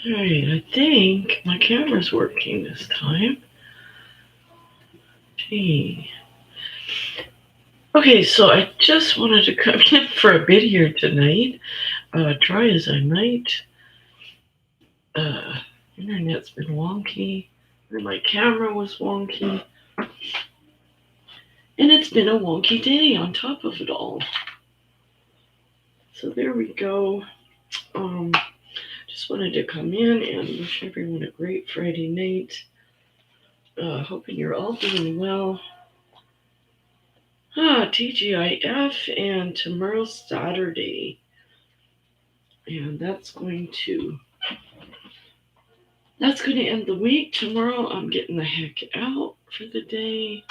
Alright, I think my camera's working this time. Gee. Okay, so I just wanted to come in for a bit here tonight. Try as I might. Uh, Internet's been wonky, and my camera was wonky, and it's been a wonky day on top of it all. So there we go. Just wanted to come in and wish everyone a great Friday night. Hoping you're all doing well. TGIF, and tomorrow's Saturday, and that's going to end the week. Tomorrow I'm getting the heck out for the day.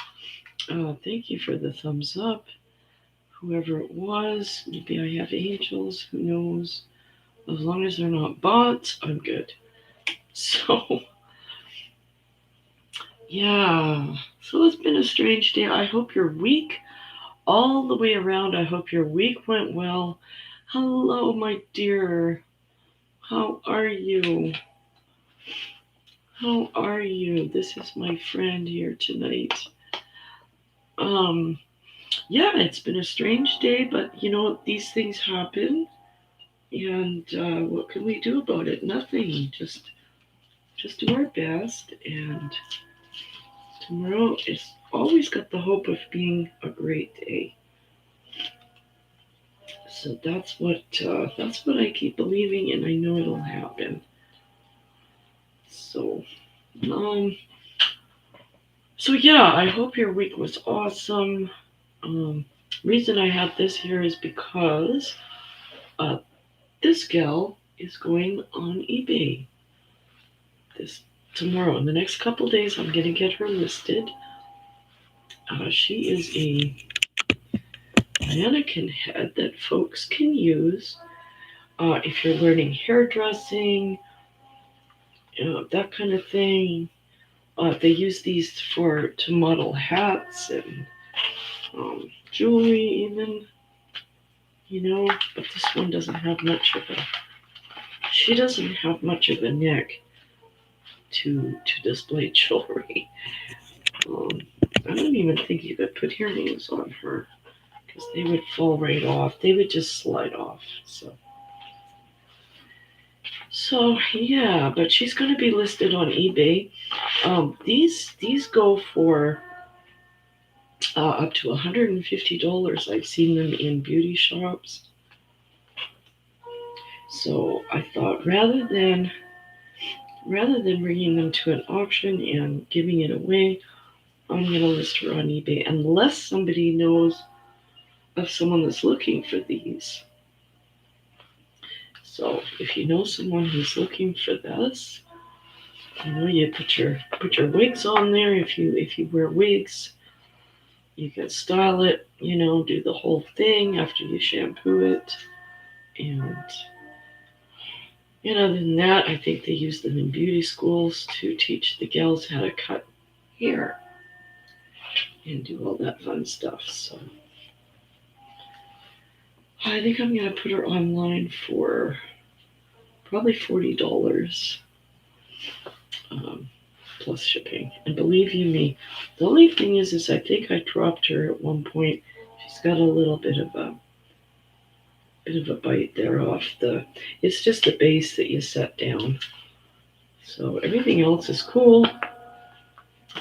Thank you for the thumbs up, whoever it was. Maybe I have angels, who knows. As long as they're not bots, I'm good. So yeah, so it's been a strange day. I hope your week, all the way around, I hope your week went well. Hello, my dear. How are you? How are you? This is my friend here tonight. Yeah, it's been a strange day, but you know, these things happen, and what can we do about it? Nothing. Just do our best, and tomorrow is always got the hope of being a great day. So that's what I keep believing, and I know it'll happen. So, um, so yeah, I hope your week was awesome. Um, Reason I have this here is because uh, this gal is going on eBay this tomorrow. In the next couple days, I'm gonna get her listed. She is a mannequin head that folks can use if you're learning hairdressing, that kind of thing. They use these to model hats and jewelry, even. But this one doesn't have much of a. She doesn't have much of a neck to display jewelry. Um, I don't even think you could put earrings on her because they would fall right off. They would just slide off. So yeah, but she's going to be listed on eBay. These go for up to $150. I've seen them in beauty shops. So I thought rather than bringing them to an auction and giving it away, I'm going to list her on eBay unless somebody knows of someone that's looking for these. So if you know someone who's looking for this, you put your wigs on there. If you wear wigs, you can style it. Do the whole thing after you shampoo it, and other than that, I think they use them in beauty schools to teach the gals how to cut hair and do all that fun stuff. So I think I'm gonna put her online for probably $40, plus shipping. And believe you me, the only thing is I think I dropped her at one point. She's got a little bit of a bite there off the. It's just the base that you set down. So everything else is cool.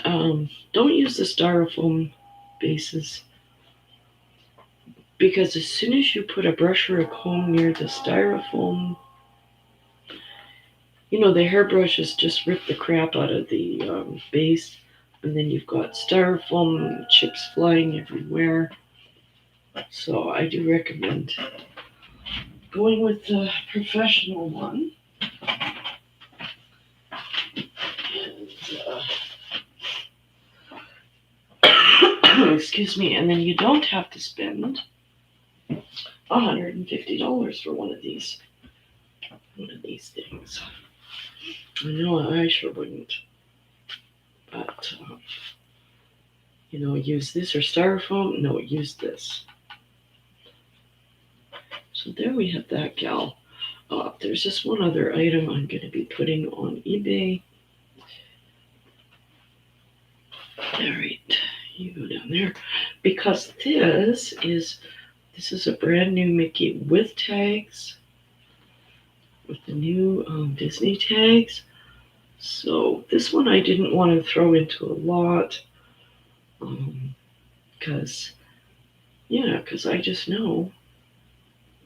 Don't use the styrofoam bases because as soon as you put a brush or a comb near the styrofoam, the hairbrushes just rip the crap out of the base, and then you've got styrofoam chips flying everywhere. So I do recommend going with the professional one. And, excuse me, and then you don't have to spend $150 for one of these things. I know I sure wouldn't. But use this or styrofoam. No, use this. So there we have that gal. There's just one other item I'm going to be putting on eBay. All right, you go down there. Because this is a brand new Mickey with tags, with the new Disney tags. So this one I didn't want to throw into a lot, because I just know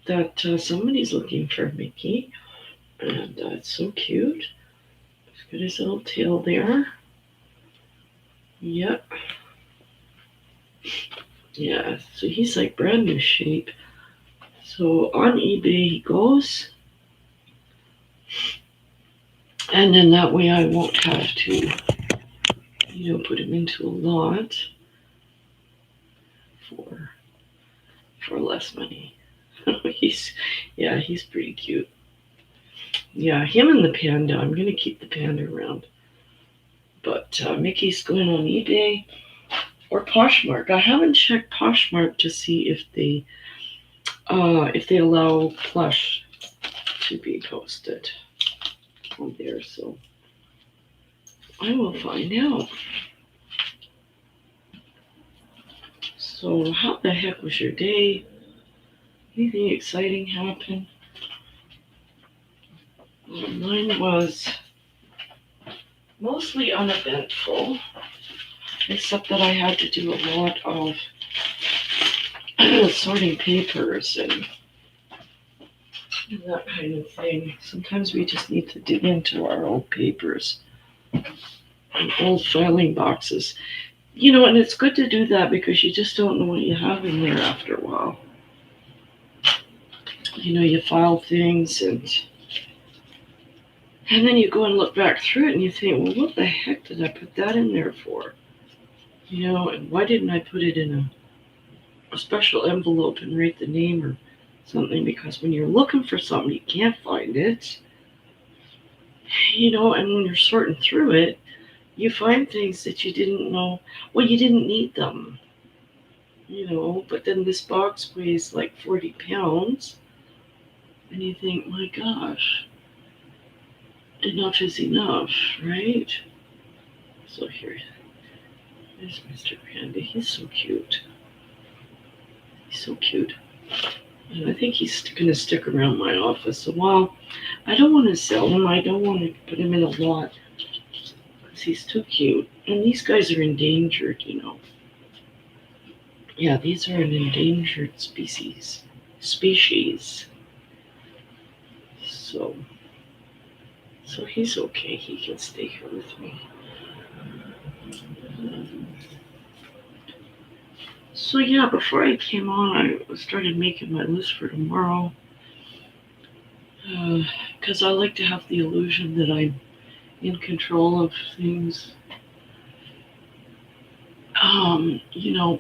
that somebody's looking for Mickey, and it's so cute. He's got his little tail there. Yep. Yeah, so he's like brand new shape. So on eBay he goes, and then that way I won't have to, put him into a lot for less money. he's pretty cute. Yeah, him and the panda. I'm gonna keep the panda around. But Mickey's going on eBay or Poshmark. I haven't checked Poshmark to see if they allow plush to be posted on there. So I will find out. So how the heck was your day? Anything exciting happen? Mine was mostly uneventful, except that I had to do a lot of sorting papers and that kind of thing. Sometimes we just need to dig into our old papers and old filing boxes. And it's good to do that because you just don't know what you have in there after a while. You file things and then you go and look back through it and you think, well, what the heck did I put that in there for? And why didn't I put it in a special envelope and write the name or something? Because when you're looking for something, you can't find it. And when you're sorting through it, you find things that you didn't know. Well, you didn't need them. But then this box weighs like 40 pounds. And you think, my gosh, enough is enough, right? So here's Mr. Panda. He's so cute. He's so cute. And I think he's going to stick around my office a while. I don't want to sell him. I don't want to put him in a lot because he's too cute. And these guys are endangered, Yeah, these are an endangered species. So he's okay. He can stay here with me. So yeah, before I came on, I started making my list for tomorrow. Because I like to have the illusion that I'm in control of things.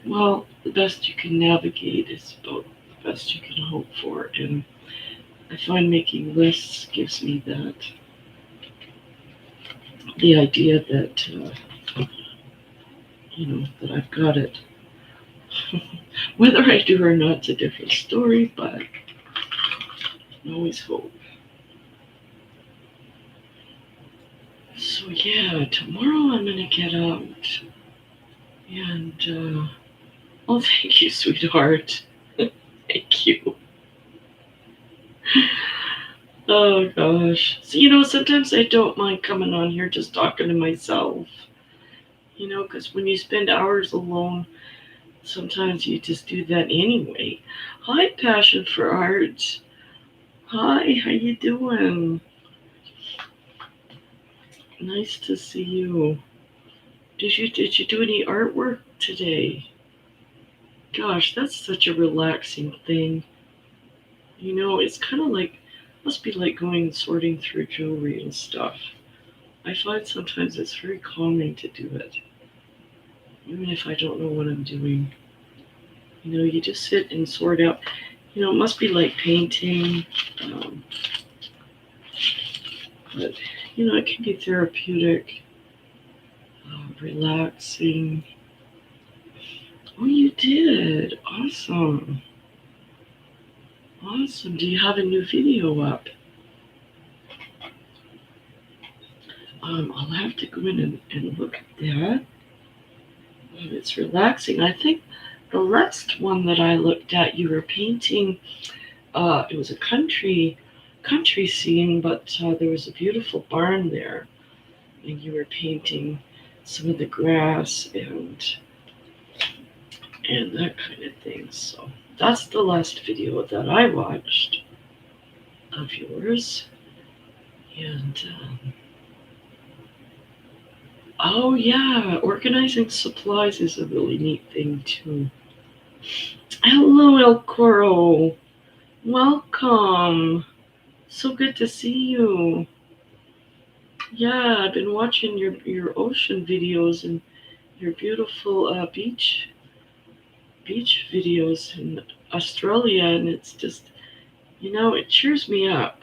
Well, the best you can navigate is about the best you can hope for. And I find making lists gives me the idea that, that I've got it. Whether I do or not, it's a different story, but I can always hope. So yeah, tomorrow I'm gonna get out and, oh, thank you, sweetheart. Thank you. Oh gosh. So, sometimes I don't mind coming on here just talking to myself. Because when you spend hours alone, sometimes you just do that anyway. Hi, Passion for Art. Hi, how you doing? Nice to see you. Did you do any artwork today? Gosh, that's such a relaxing thing. It's kind of like, must be like going sorting through jewelry and stuff. I find sometimes it's very calming to do it. Even if I don't know what I'm doing. You just sit and sort out. It must be like painting. But, it can be therapeutic, relaxing. Oh, you did. Awesome. Awesome. Do you have a new video up? I'll have to go in and look at that. It's relaxing. I think the last one that I looked at, you were painting. It was a country scene, but there was a beautiful barn there, and you were painting some of the grass and that kind of thing. So that's the last video that I watched of yours. And oh yeah, organizing supplies is a really neat thing too. Hello, El Coro. Welcome. So good to see you. Yeah, I've been watching your ocean videos and your beautiful beach videos in Australia, and it's just, it cheers me up.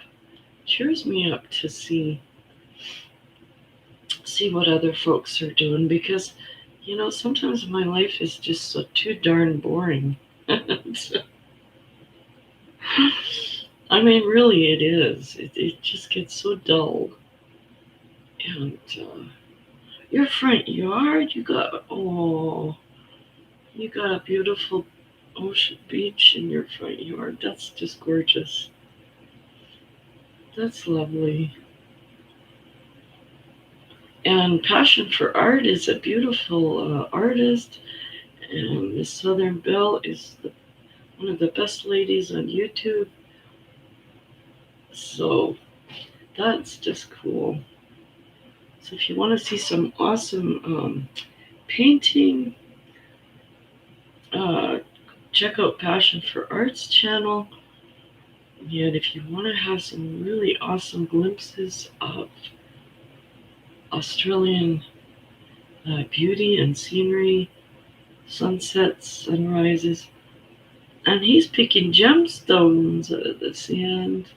Cheers me up to see what other folks are doing, because sometimes my life is just so too darn boring. I mean, really, it is. It just gets so dull. And your front yard, you got a beautiful ocean beach in your front yard. That's just gorgeous. That's lovely. And Passion for Art is a beautiful artist. And Miss Southern Belle is one of the best ladies on YouTube. So that's just cool. So if you want to see some awesome painting, uh, check out Passion for Art's channel. And if you want to have some really awesome glimpses of Australian beauty and scenery, sunsets, sunrises, and he's picking gemstones out of the sand.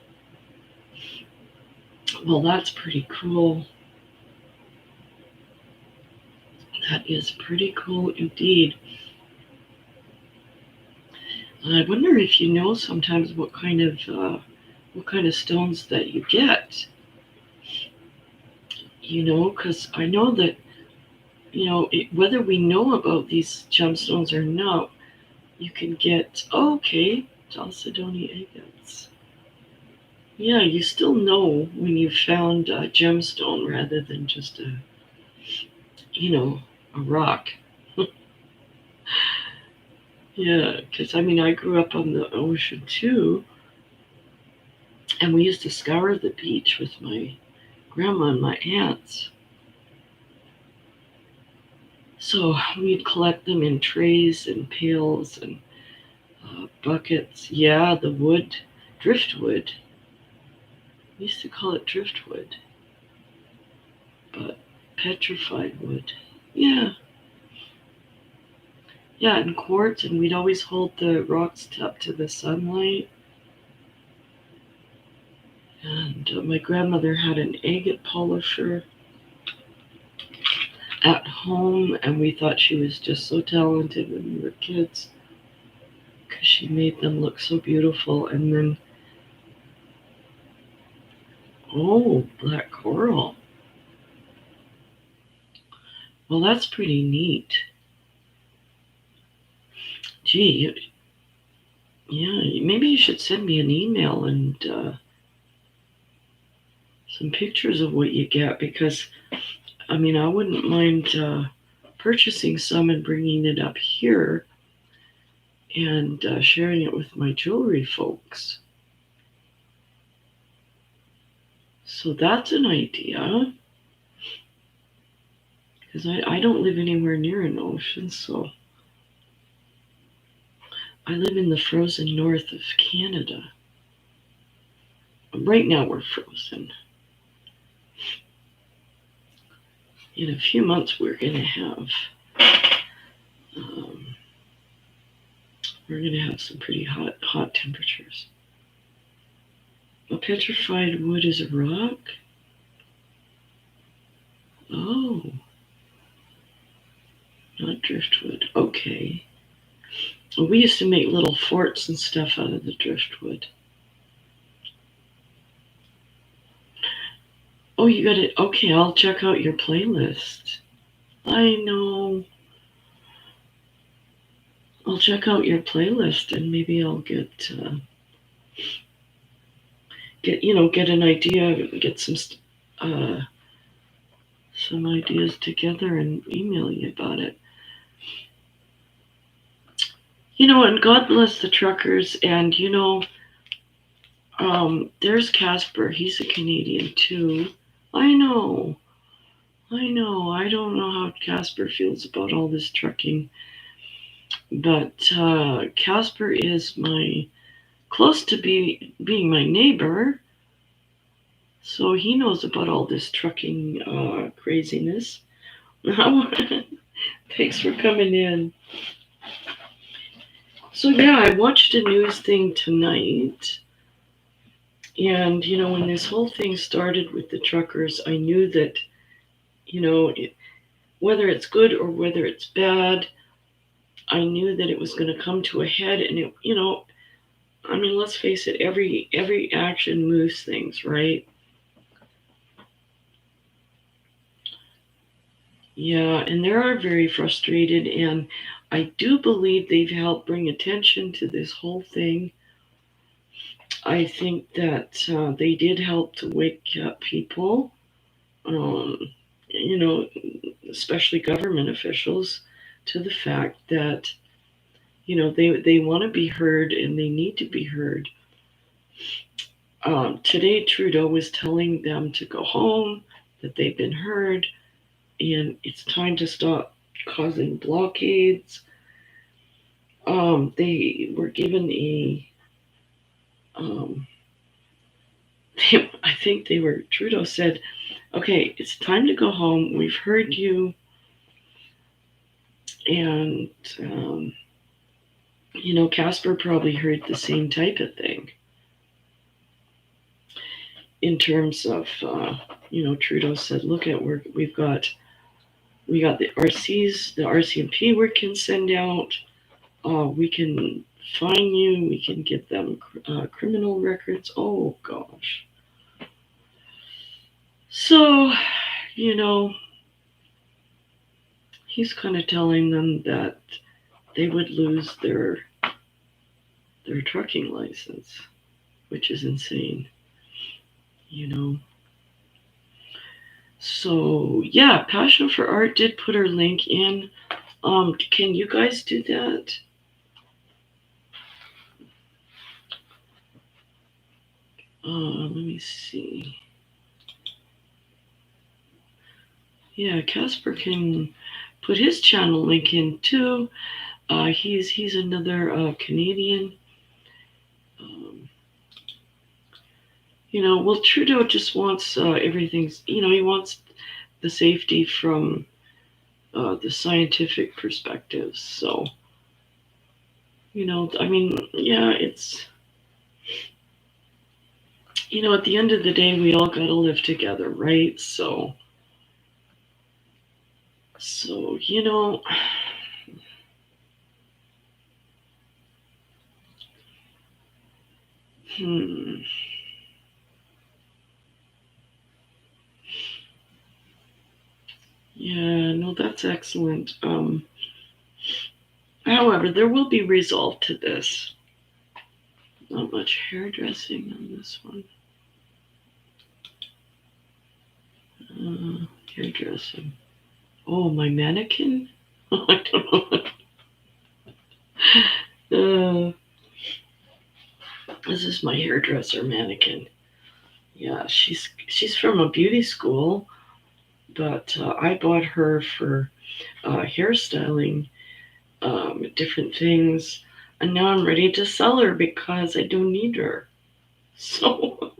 Well, that's pretty cool. That is pretty cool indeed. I wonder if you know sometimes what kind of stones that you get. Because I know that whether we know about these gemstones or not, you can get Chalcedony agates. Yeah, you still know when you found a gemstone rather than just a rock. Yeah, because I grew up on the ocean too, and we used to scour the beach with my grandma and my aunts. So we'd collect them in trays and pails and buckets. Yeah, the wood, driftwood. We used to call it driftwood, but petrified wood. Yeah. Yeah, and quartz, and we'd always hold the rocks up to the sunlight. And my grandmother had an agate polisher at home, and we thought she was just so talented when we were kids because she made them look so beautiful. And then, black coral. Well, that's pretty neat. Gee, yeah, maybe you should send me an email and some pictures of what you get, because I wouldn't mind purchasing some and bringing it up here and sharing it with my jewelry folks. So that's an idea, because I don't live anywhere near an ocean, so I live in the frozen north of Canada. Right now we're frozen. In a few months we're gonna have some pretty hot temperatures. A petrified wood is a rock? Oh, not driftwood. Okay. Well, we used to make little forts and stuff out of the driftwood. Oh, you got it. Okay, I'll check out your playlist. I know. I'll check out your playlist and maybe I'll get an idea, get some ideas together and email you about it. And God bless the truckers. And there's Casper. He's a Canadian too. I know. I know. I don't know how Casper feels about all this trucking, but Casper is my close to being my neighbor, so he knows about all this trucking craziness. Thanks for coming in. So yeah, I watched a news thing tonight, and when this whole thing started with the truckers, I knew that whether it's good or whether it's bad, I knew that it was going to come to a head, and I mean, let's face it, every action moves things, right? Yeah, and they are very frustrated, and I do believe they've helped bring attention to this whole thing. I think that they did help to wake up people, um, you know, especially government officials, to the fact that they want to be heard and they need to be heard. Today, Trudeau was telling them to go home, that they've been heard, and it's time to stop causing blockades. They were given um, I think Trudeau said, okay, it's time to go home. We've heard you. And, Casper probably heard the same type of thing in terms of, Trudeau said, look at we got the RCs, the RCMP we can send out. We can fine you. We can get them criminal records. Oh, gosh. So, he's kind of telling them that they would lose their trucking license, which is insane, So, yeah, Passion for Art did put her link in. Can you guys do that? Let me see. Yeah, Casper can put his channel link in too. He's another Canadian. Well, Trudeau just wants everything's. He wants the safety from the scientific perspectives. So, I mean, yeah, it's. At the end of the day, we all got to live together, right? So, hmm. Yeah, no, that's excellent. However, there will be resolve to this. Not much hairdressing on this one. Hairdressing. Oh, my mannequin? I don't know. This is my hairdresser mannequin. Yeah, she's from a beauty school, but I bought her for hairstyling, different things, and now I'm ready to sell her because I don't need her. So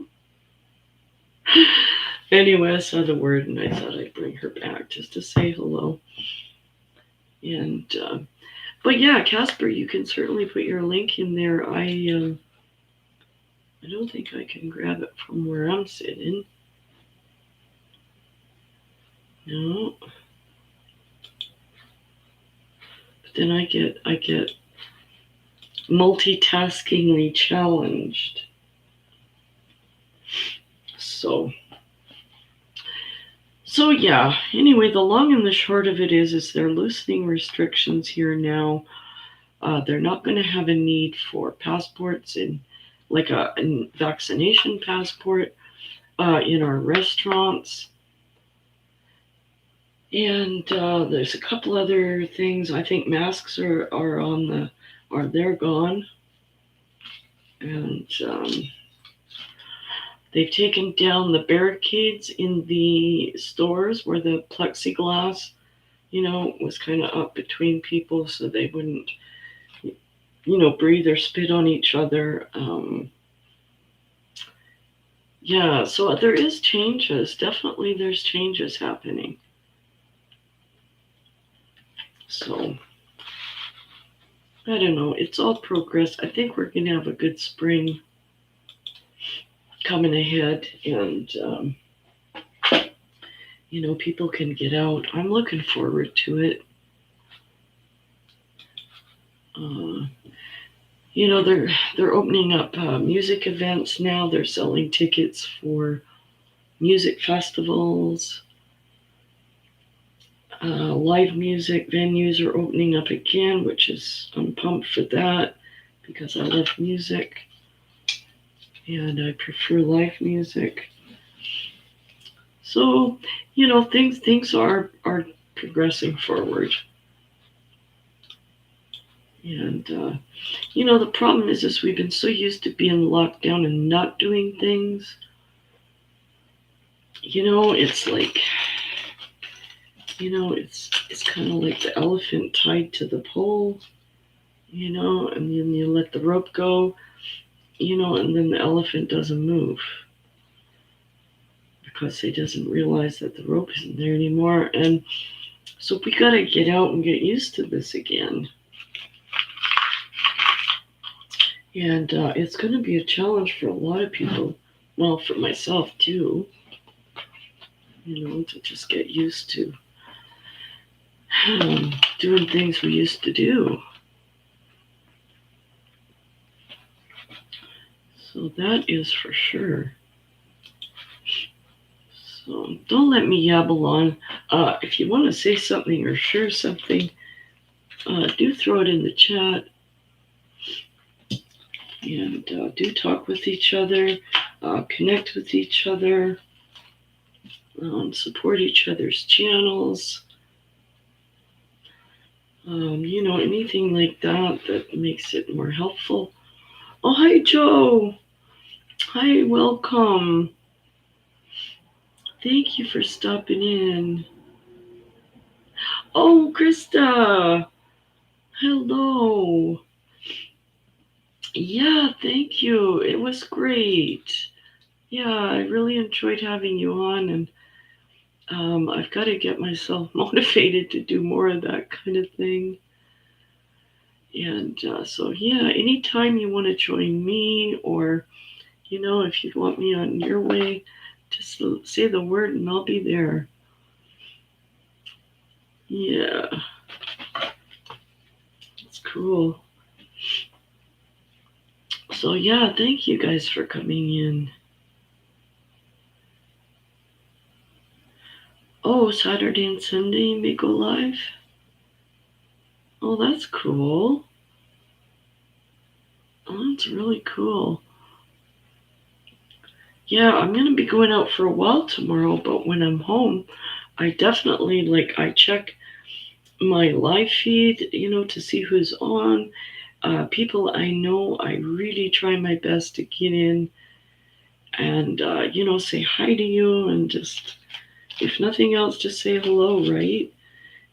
anyway, I saw the word and I thought I'd bring her back just to say hello. And but yeah, Casper, you can certainly put your link in there. I don't think I can grab it from where I'm sitting. No. But then I get multitaskingly challenged. So So yeah, anyway, the long and the short of it is they're loosening restrictions here now. They're not going to have a need for passports and like a vaccination passport in our restaurants. And there's a couple other things. I think masks they're gone, and they've taken down the barricades in the stores where the plexiglass, was kind of up between people so they wouldn't, breathe or spit on each other. Yeah, so there is changes. Definitely there's changes happening. So, I don't know. It's all progress. I think we're going to have a good spring coming ahead, and, people can get out. I'm looking forward to it. They're opening up music events now. They're selling tickets for music festivals. Live music venues are opening up again, I'm pumped for that because I love music and I prefer live music. So, things are progressing forward. And the problem is we've been so used to being locked down and not doing things. It's like, it's kind of like the elephant tied to the pole, and then you let the rope go, and then the elephant doesn't move because he doesn't realize that the rope isn't there anymore. And so we got to get out and get used to this again. And it's going to be a challenge for a lot of people. Well, for myself too, to just get used to doing things we used to do. So that is for sure. So don't let me yabble on. If you want to say something or share something, do throw it in the chat. And do talk with each other, connect with each other, support each other's channels. Anything like that makes it more helpful. Oh, hi, Joe. Hi, welcome. Thank you for stopping in. Oh, Krista. Hello. Yeah, thank you. It was great. Yeah, I really enjoyed having you on, and I've got to get myself motivated to do more of that kind of thing. And so, yeah, anytime you want to join me, or, if you want me on your way, just say the word and I'll be there. Yeah. It's cool. So, yeah, thank you guys for coming in. Oh, Saturday and Sunday you may go live? Oh, that's cool. Oh, that's really cool. Yeah, I'm going to be going out for a while tomorrow, but when I'm home, I definitely, I check my live feed, to see who's on. People I know, I really try my best to get in and, say hi to you and just, if nothing else, just say hello, right?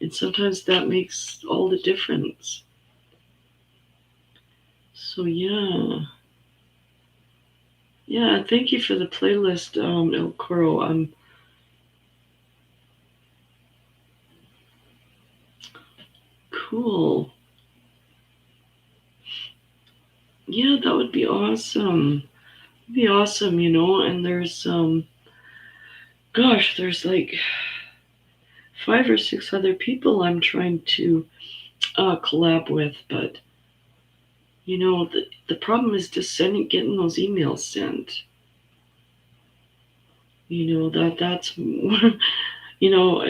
And sometimes that makes all the difference. So, yeah. Yeah, thank you for the playlist, El Coro. Cool. Yeah, that would be awesome. It'd be awesome, and there's there's like 5 or 6 other people I'm trying to collab with, but the problem is just getting those emails sent. That's You know,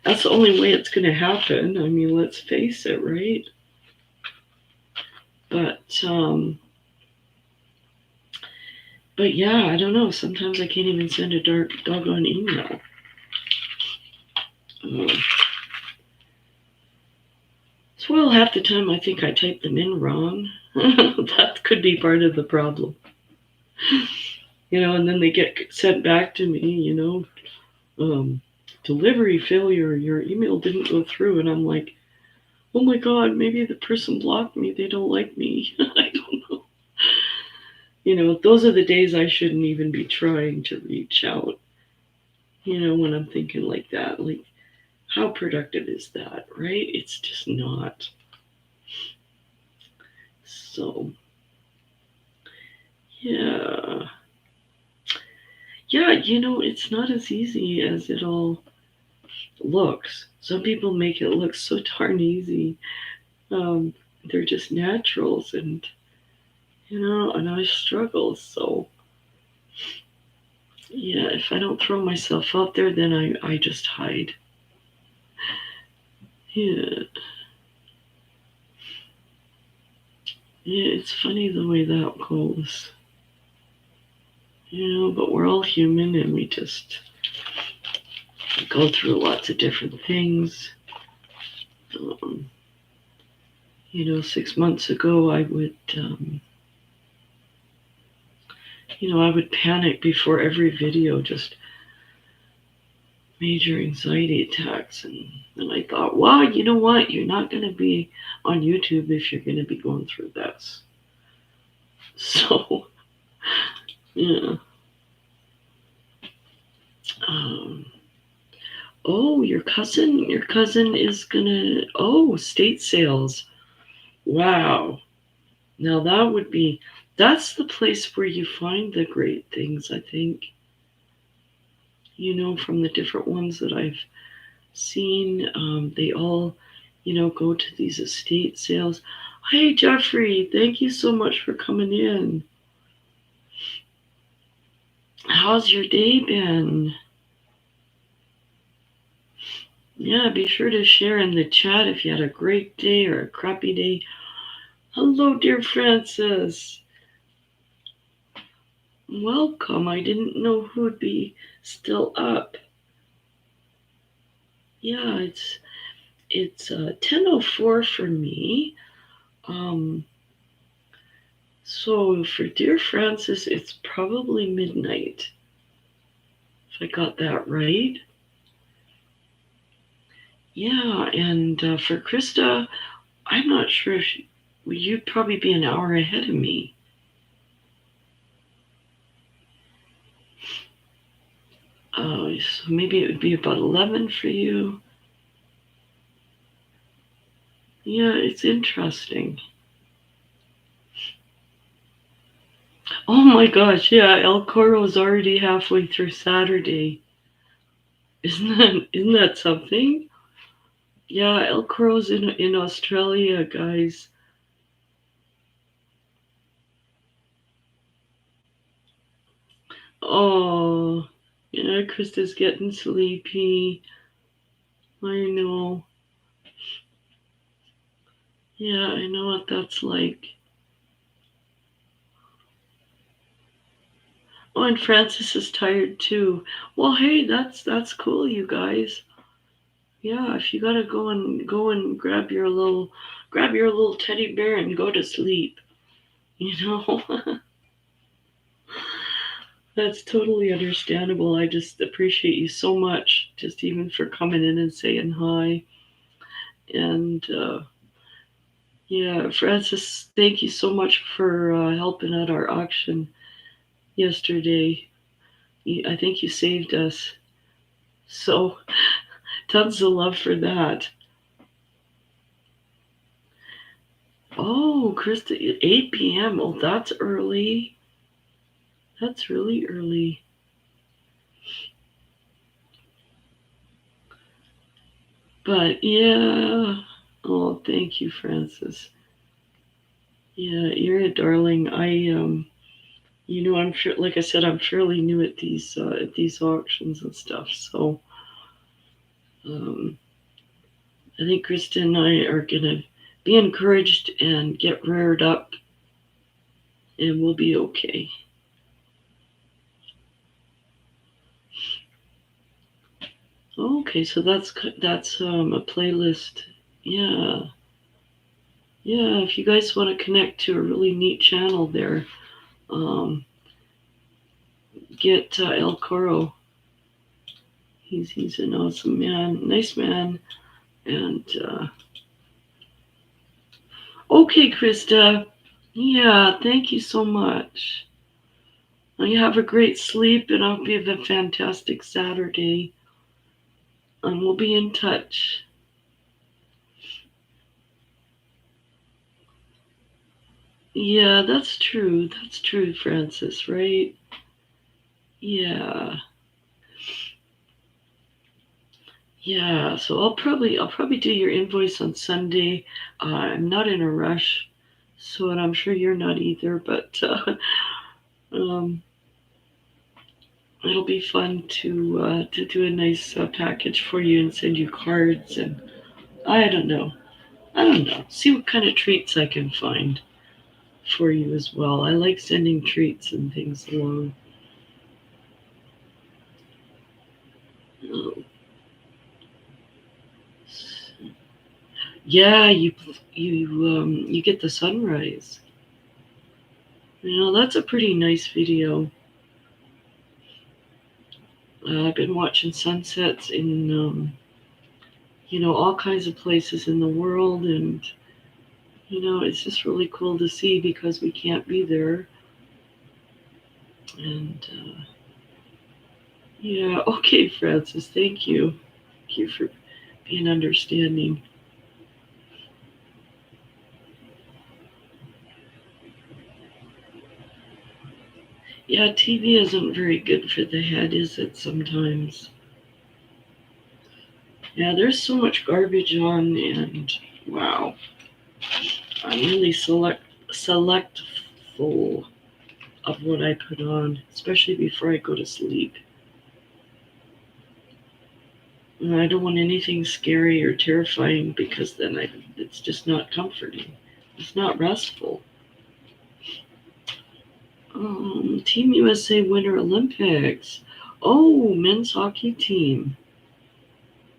that's the only way it's going to happen. I mean, let's face it, right? But but yeah, I don't know. Sometimes I can't even send a doggone email. Uh, well, half the time I think I type them in wrong. That could be part of the problem. You know, and then they get sent back to me, delivery failure, your email didn't go through. And I'm like, oh my God, maybe the person blocked me. They don't like me. I don't know. You know, those are the days I shouldn't even be trying to reach out. You know, when I'm thinking like that, like, how productive is that, right? It's just not. So, yeah. Yeah, it's not as easy as it all looks. Some people make it look so darn easy. Um, they're just naturals, and I struggle. So, yeah, if I don't throw myself out there, then I just hide. Yeah. Yeah, it's funny the way that goes. But we're all human and we just go through lots of different things. Um, 6 months ago, I would panic before every video, just major anxiety attacks. And then I thought, wow, you know what? You're not going to be on YouTube if you're going to be going through this. So, yeah. Um, oh, your cousin is gonna, state sales. Wow. Now that's the place where you find the great things, I think. From the different ones that I've seen, they all, go to these estate sales. Hey, Jeffrey, thank you so much for coming in. How's your day been? Yeah, be sure to share in the chat if you had a great day or a crappy day. Hello, dear Francis. Welcome. I didn't know who'd be still up. Yeah, it's 10:04 for me. Um, so for dear Francis, it's probably midnight. If I got that right. Yeah, and for Krista, I'm not sure if you'd probably be an hour ahead of me. So maybe it would be about 11 for you. Yeah, it's interesting. Oh my gosh, yeah, El Coro's already halfway through Saturday. Isn't that something? Yeah, El Coro's in Australia, guys. Oh, yeah, Krista's getting sleepy. I know. Yeah, I know what that's like. Oh, and Francis is tired too. Well, hey, that's cool, you guys. Yeah, if you gotta go and grab your little teddy bear and go to sleep, you know. That's totally understandable. I just appreciate you so much, just even for coming in and saying hi. And yeah, Francis, thank you so much for helping at our auction yesterday. I think you saved us. So tons of love for that. Oh, Krista, 8 p.m. Oh, that's early. That's really early. But yeah. Oh, thank you, Francis. Yeah, you're a darling. I'm sure, like I said, I'm fairly new at these auctions and stuff. So I think Krista and I are going to be encouraged and get reared up, and we'll be okay. Okay, so that's a playlist. Yeah, yeah. If you guys want to connect to a really neat channel there, um, get El Coro. He's an awesome man, nice man, and okay, Krista. Yeah, thank you so much. Well, you have a great sleep, and I hope you have a fantastic Saturday. And we'll be in touch. Yeah, that's true. That's true, Francis, right? Yeah. Yeah, so I'll probably do your invoice on Sunday. I'm not in a rush, so and I'm sure you're not either, but um, it'll be fun to do a nice package for you and send you cards and I don't know. I don't know. See what kind of treats I can find for you as well. I like sending treats and things along. Oh, yeah, you get the sunrise. That's a pretty nice video. I've been watching sunsets in all kinds of places in the world, and it's just really cool to see because we can't be there. And yeah, okay, Francis, thank you. Thank you for being understanding. Yeah, TV isn't very good for the head, is it? Sometimes. Yeah, there's so much garbage on, and wow, I'm really selectful of what I put on, especially before I go to sleep. And I don't want anything scary or terrifying because then it's just not comforting. It's not restful. Team USA Winter Olympics. Oh, men's hockey team.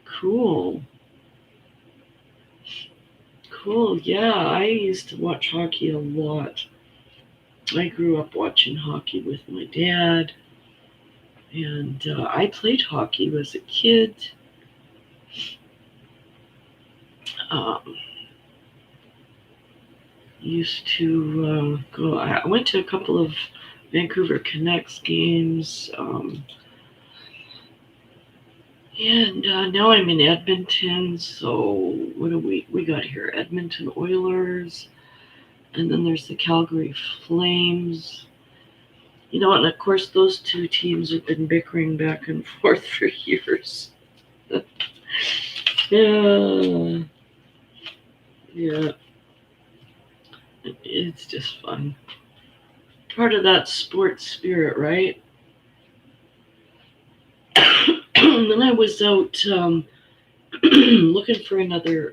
Cool. Cool. Yeah, I used to watch hockey a lot. I grew up watching hockey with my dad, and I played hockey as a kid. Um, used to go. I went to a couple of Vancouver Canucks games, and now I'm in Edmonton. So what do we got here? Edmonton Oilers, and then there's the Calgary Flames. And of course those two teams have been bickering back and forth for years. Yeah, yeah, it's just fun. Part of that sports spirit, right? Then I was out looking for another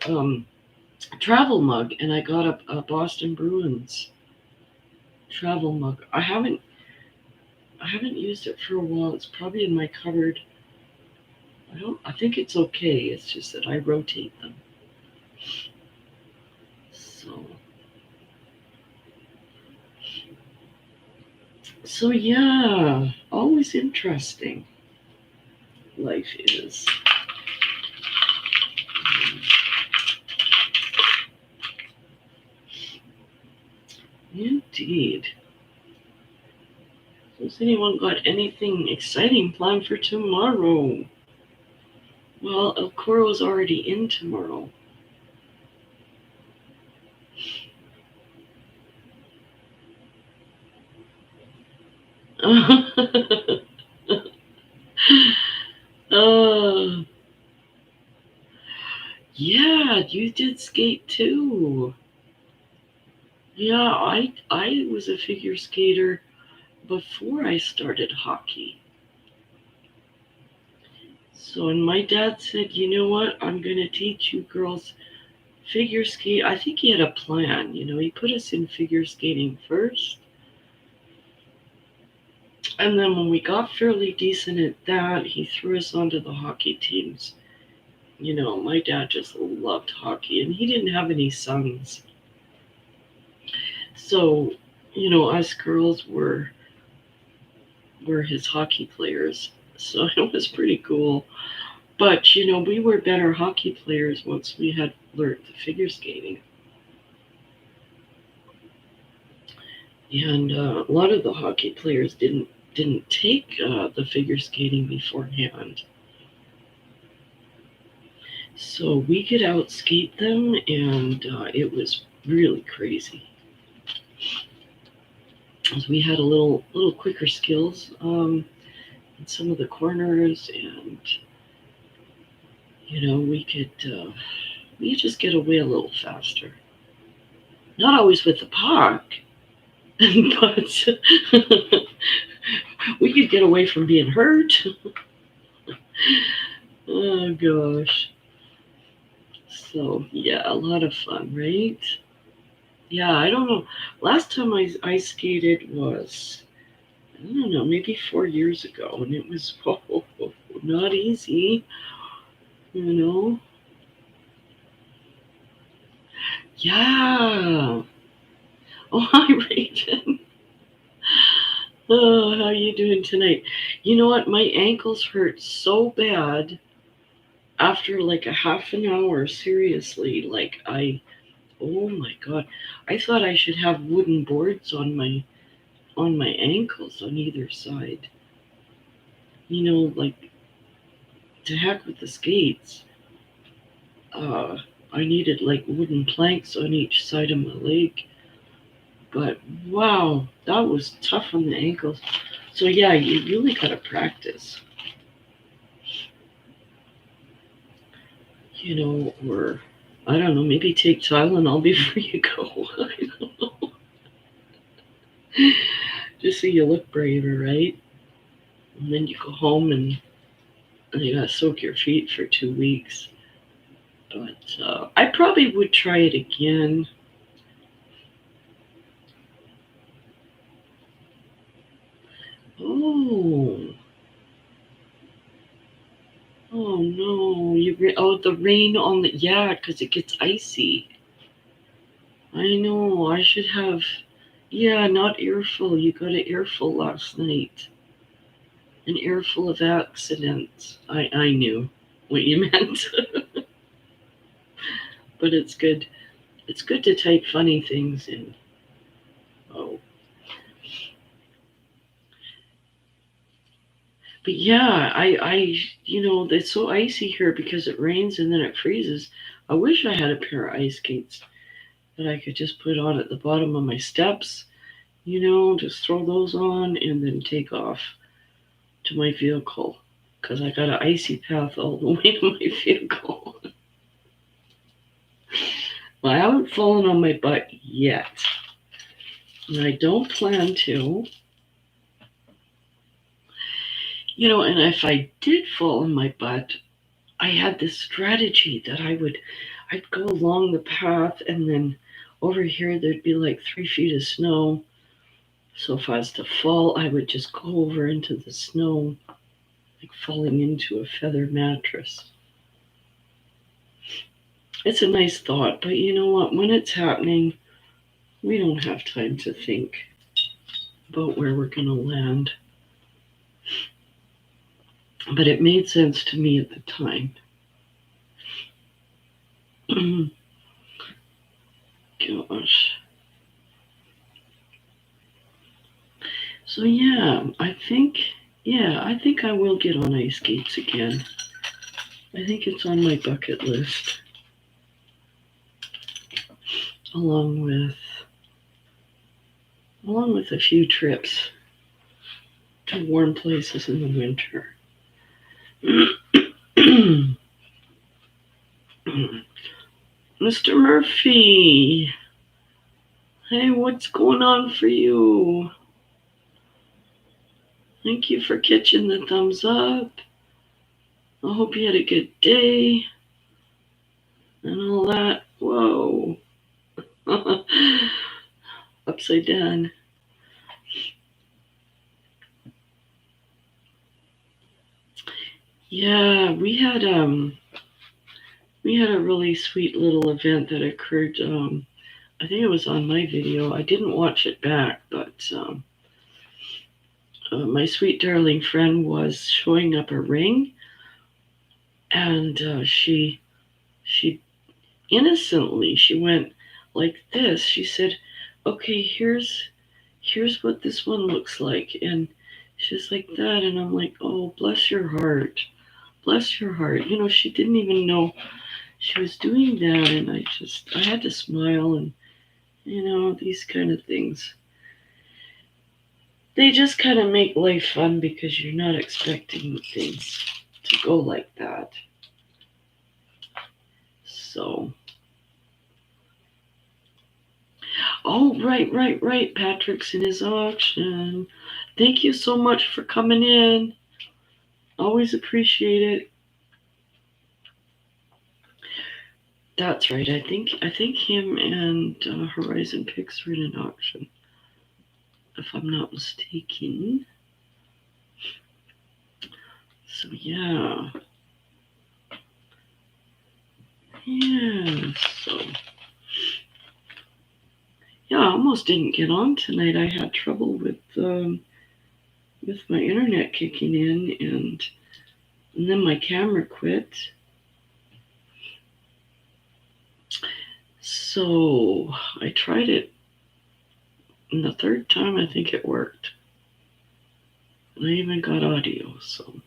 travel mug, and I got a Boston Bruins travel mug. I haven't used it for a while. It's probably in my cupboard. I think it's okay. It's just that I rotate them. So yeah, always interesting. Life is. Indeed. Has anyone got anything exciting planned for tomorrow? Well, El Coro's already in tomorrow. uh, yeah, you did skate too. Yeah, I was a figure skater before I started hockey. So, and my dad said, you know what? I'm going to teach you girls figure skate. I think he had a plan. He put us in figure skating first. And then when we got fairly decent at that, he threw us onto the hockey teams. My dad just loved hockey, and he didn't have any sons. So, us girls were his hockey players. So it was pretty cool. But, we were better hockey players once we had learned the figure skating. And a lot of the hockey players didn't take the figure skating beforehand. So we could outskate them, and it was really crazy. As we had a little quicker skills in some of the corners, and we could just get away a little faster. Not always with the puck, but we could get away from being hurt. Oh gosh. So yeah, a lot of fun, right? Yeah, I don't know. Last time I ice skated was, I don't know, maybe 4 years ago, and it was not easy, you know. Yeah. Oh, hi, Raven. Oh, how you doing tonight? You know what? My ankles hurt so bad after like a half an hour. Seriously, oh my god, I thought I should have wooden boards on my ankles on either side. Like, to heck with the skates. Uh, I needed like wooden planks on each side of my leg. But wow, that was tough on the ankles. So yeah, you really gotta practice. Or I don't know, maybe take Tylenol before you go. I don't know. Just so you look braver, right? And then you go home and you gotta soak your feet for 2 weeks. But I probably would try it again. Oh, oh no! The rain on the because it gets icy. I know. I should have. Yeah, not earful. You got an earful last night. An earful of accidents. I knew what you meant, but it's good. It's good to type funny things in. Oh, but yeah, it's so icy here because it rains and then it freezes. I wish I had a pair of ice skates that I could just put on at the bottom of my steps. Just throw those on and then take off to my vehicle because I got an icy path all the way to my vehicle. Well, I haven't fallen on my butt yet, and I don't plan to. And if I did fall on my butt, I had this strategy that I'd go along the path, and then over here there'd be like 3 feet of snow. So if I was to fall, I would just go over into the snow, like falling into a feather mattress. It's a nice thought, but you know what? When it's happening, we don't have time to think about where we're going to land. But it made sense to me at the time. Gosh. So I think I will get on ice skates again. I think it's on my bucket list, along with a few trips to warm places in the winter. Mr. Murphy, hey, what's going on for you? Thank you for catching the thumbs up. I hope you had a good day and all that. Whoa. Upside down. Yeah, we had a really sweet little event that occurred. I think it was on my video. I didn't watch it back, but my sweet darling friend was showing up a ring, and she innocently she went like this. She said, "Okay, here's what this one looks like," and she's like that, and I'm like, "Oh, bless your heart, bless your heart." You know, she didn't even know she was doing that, and I had to smile, and you know, these kind of things. They just kind of make life fun because you're not expecting things to go like that. So, oh, right. Patrick's in his auction. Thank you so much for coming in. Always appreciate it. That's right. I think him and Horizon Picks are in an auction, if I'm not mistaken. So yeah. So yeah, I almost didn't get on tonight. I had trouble with my internet kicking in, and then my camera quit. So I tried it, and the third time I think it worked. And I even got audio. So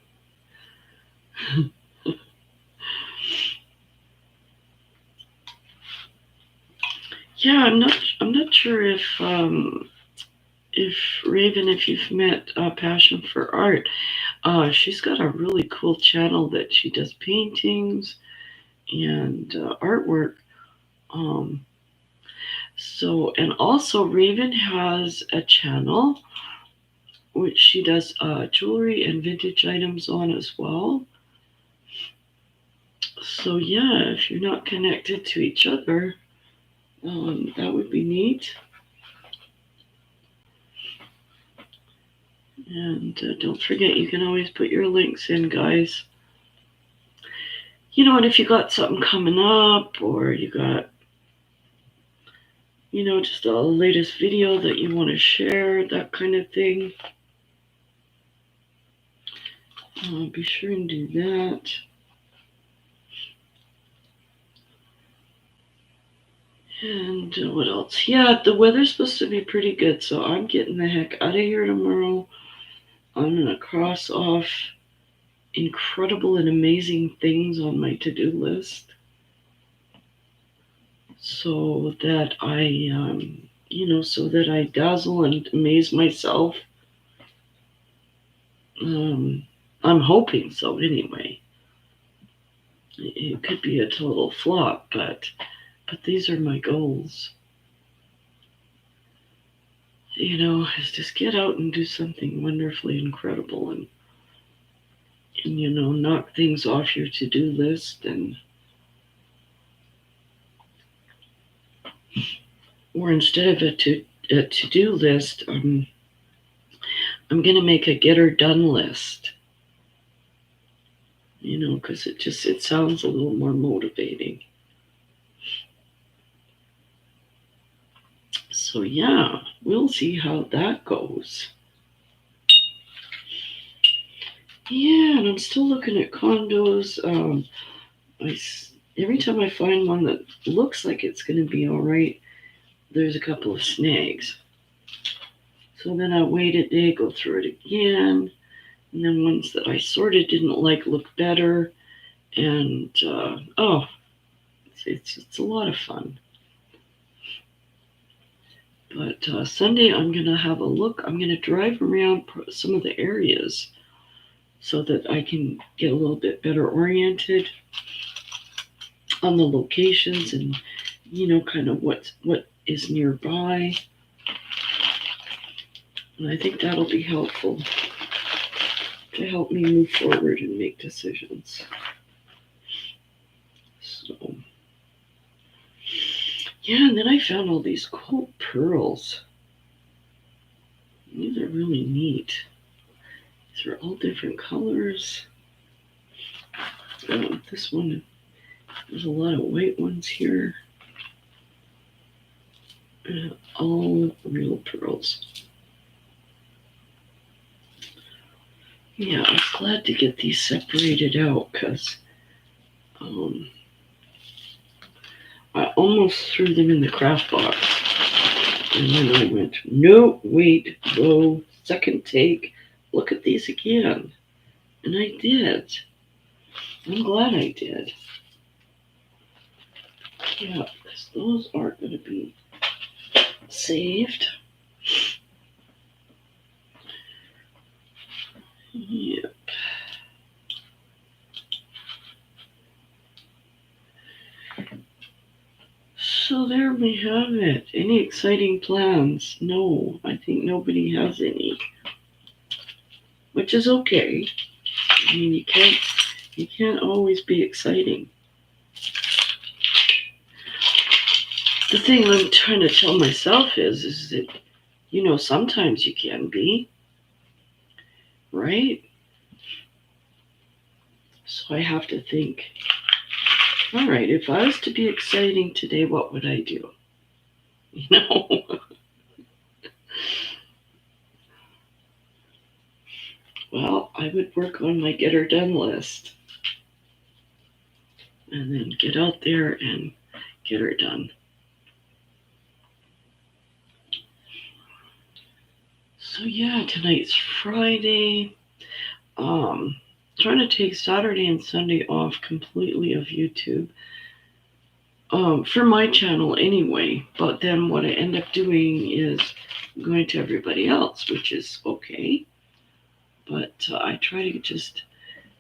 yeah, I'm not sure if Raven, if you've met Passion for Art. She's got a really cool channel that she does paintings and artwork. Um, and also Raven has a channel which she does jewelry and vintage items on as well. So yeah, if you're not connected to each other, that would be neat. And don't forget, you can always put your links in, guys. You know, and if you got something coming up, or you got, you know, just a latest video that you want to share, that kind of thing, be sure and do that. And what else? Yeah, the weather's supposed to be pretty good, so I'm getting the heck out of here tomorrow. I'm going to cross off incredible and amazing things on my to-do list so that I dazzle and amaze myself. I'm hoping so anyway. It could be a total flop, but these are my goals. You know, is just get out and do something wonderfully incredible, and you know, knock things off your to-do list, and or instead of a to-do list, I'm gonna make a get her done list. You know, because it sounds a little more motivating. So yeah, we'll see how that goes. Yeah, and I'm still looking at condos. Every time I find one that looks like it's going to be all right, there's a couple of snags. So then I wait a day, go through it again, and then ones that I sort of didn't like look better, and it's a lot of fun. But Sunday I'm going to have a look. I'm going to drive around some of the areas so that I can get a little bit better oriented on the locations and, you know, kind of what is nearby. And I think that'll be helpful to help me move forward and make decisions. So, yeah, and then I found all these cool pearls. These are really neat. These are all different colors. This one, there's a lot of white ones here. All real pearls. Yeah, I was glad to get these separated out because I almost threw them in the craft box. And then I went, no, wait, whoa, second take. Look at these again. And I did. I'm glad I did. Yeah, because those are going to be saved. Yep. So there we have it. Any exciting plans? No, I think nobody has any. Which is okay. I mean, you can't always be exciting. The thing I'm trying to tell myself is that, sometimes you can be, right? So I have to think, all right, if I was to be exciting today, what would I do? Well, I would work on my get her done list and then get out there and get her done. So yeah, tonight's Friday. Trying to take Saturday and Sunday off completely of YouTube. For my channel anyway, but then what I end up doing is going to everybody else, which is okay. But I try to just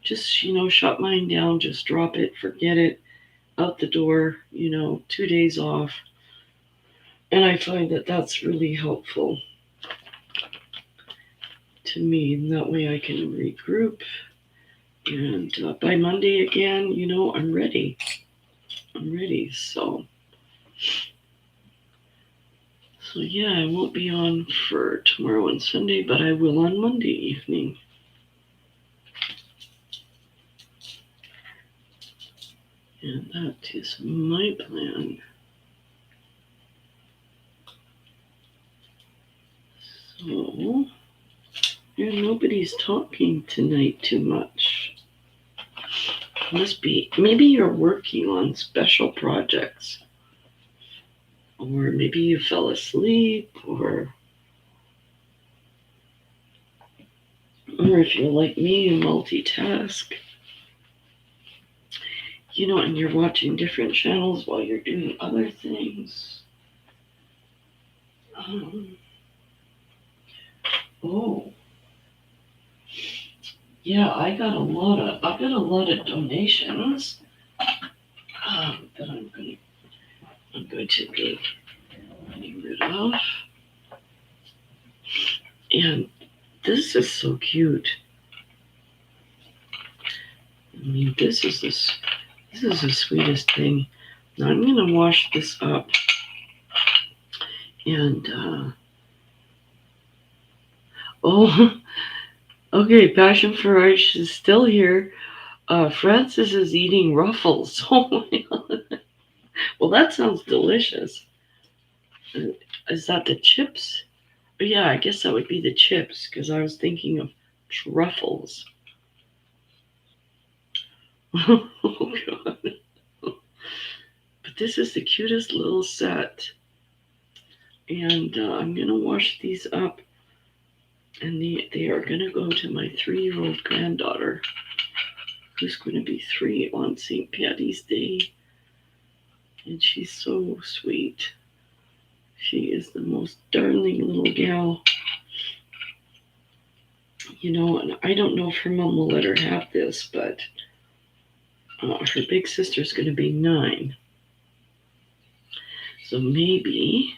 shut mine down, just drop it, forget it, out the door, 2 days off. And I find that that's really helpful to me. And that way I can regroup. And by Monday again, I'm ready. So yeah, I won't be on for tomorrow and Sunday, but I will on Monday evening. And that is my plan. So, yeah, nobody's talking tonight too much. Must be, maybe you're working on special projects. Or maybe you fell asleep, or if you're like me, you multitask. And you're watching different channels while you're doing other things. Yeah, I got a lot of donations that I'm going to be getting rid of. And this is so cute. I mean, this is the sweetest thing. Now I'm gonna wash this up, and okay, Passion for Ice is still here. Francis is eating Ruffles. Oh my god! Well, that sounds delicious. Is that the chips? Yeah, I guess that would be the chips because I was thinking of truffles. Oh god! But this is the cutest little set. And I'm going to wash these up. And they are going to go to my 3-year-old granddaughter, who's going to be 3 on St. Patty's Day. And she's so sweet. She is the most darling little gal. And I don't know if her mom will let her have this, but her big sister's going to be 9. So maybe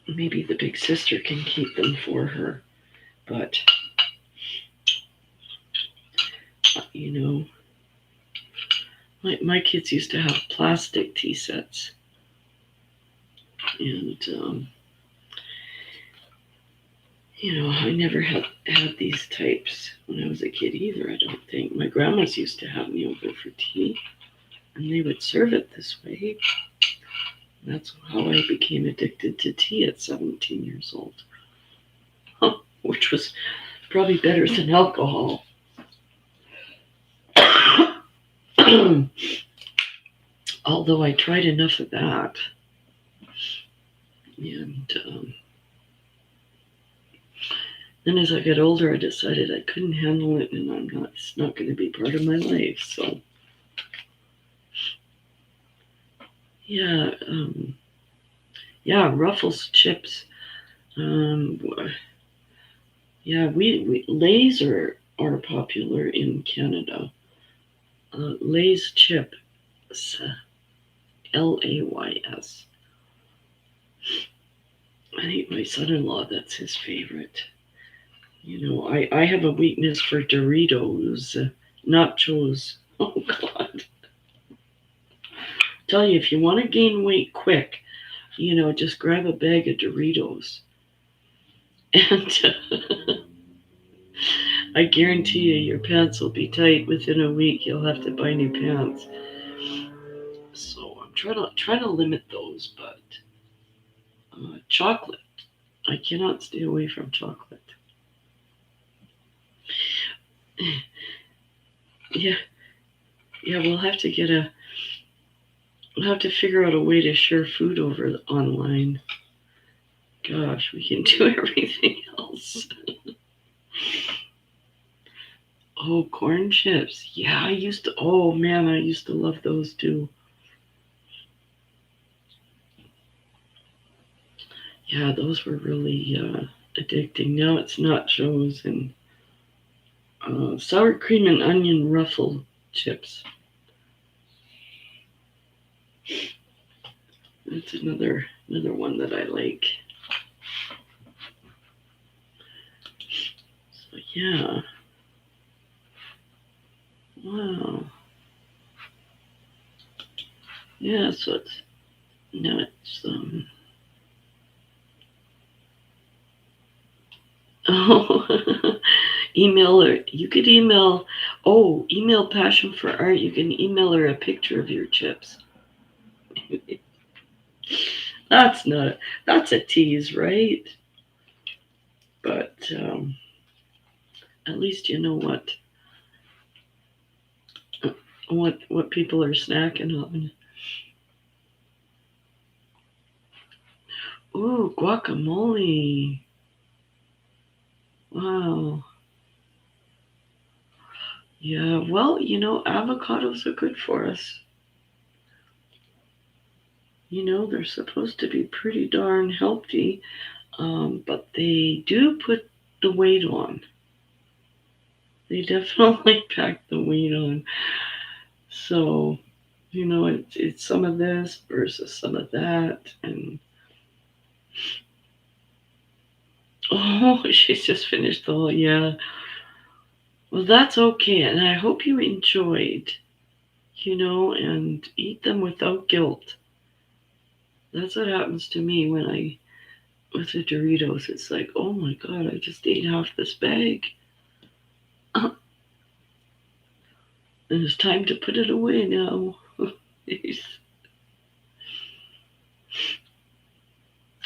the big sister can keep them for her. But You know, my kids used to have plastic tea sets. And, I never had these types when I was a kid either, I don't think. My grandmas used to have me over for tea, and they would serve it this way. That's how I became addicted to tea at 17 years old, which was probably better than alcohol. Although I tried enough of that. And then as I got older, I decided I couldn't handle it, and it's not going to be part of my life. So, yeah, Ruffles chips. Yeah, we Lay's are popular in Canada. Lay's chips, Lays. I think my son-in-law, that's his favorite. I have a weakness for Doritos, nachos. Oh God! Tell you, if you want to gain weight quick, just grab a bag of Doritos, and I guarantee you, your pants will be tight within a week. You'll have to buy new pants. So I'm trying to limit those, but chocolate. I cannot stay away from chocolate. Yeah, we'll have to figure out a way to share food over online. Gosh, we can do everything else. Oh, corn chips. Yeah, I used to love those too. Yeah, those were really addicting. Now it's nachos and sour cream and onion ruffle chips. That's another one that I like. So yeah. Wow. Yeah, so it's oh, email her. You could email Passion for Art. You can email her a picture of your chips. That's a tease, right? But at least you know what people are snacking on. Ooh, guacamole. Wow. Yeah, well, avocados are good for us. They're supposed to be pretty darn healthy, but they do put the weight on. They definitely pack the weight on. So, it's some of this versus some of that. And, oh, she's just finished the whole, yeah. Well, that's okay. And I hope you enjoyed, and eat them without guilt. That's what happens to me with the Doritos. It's like, oh my God, I just ate half this bag. And it's time to put it away now.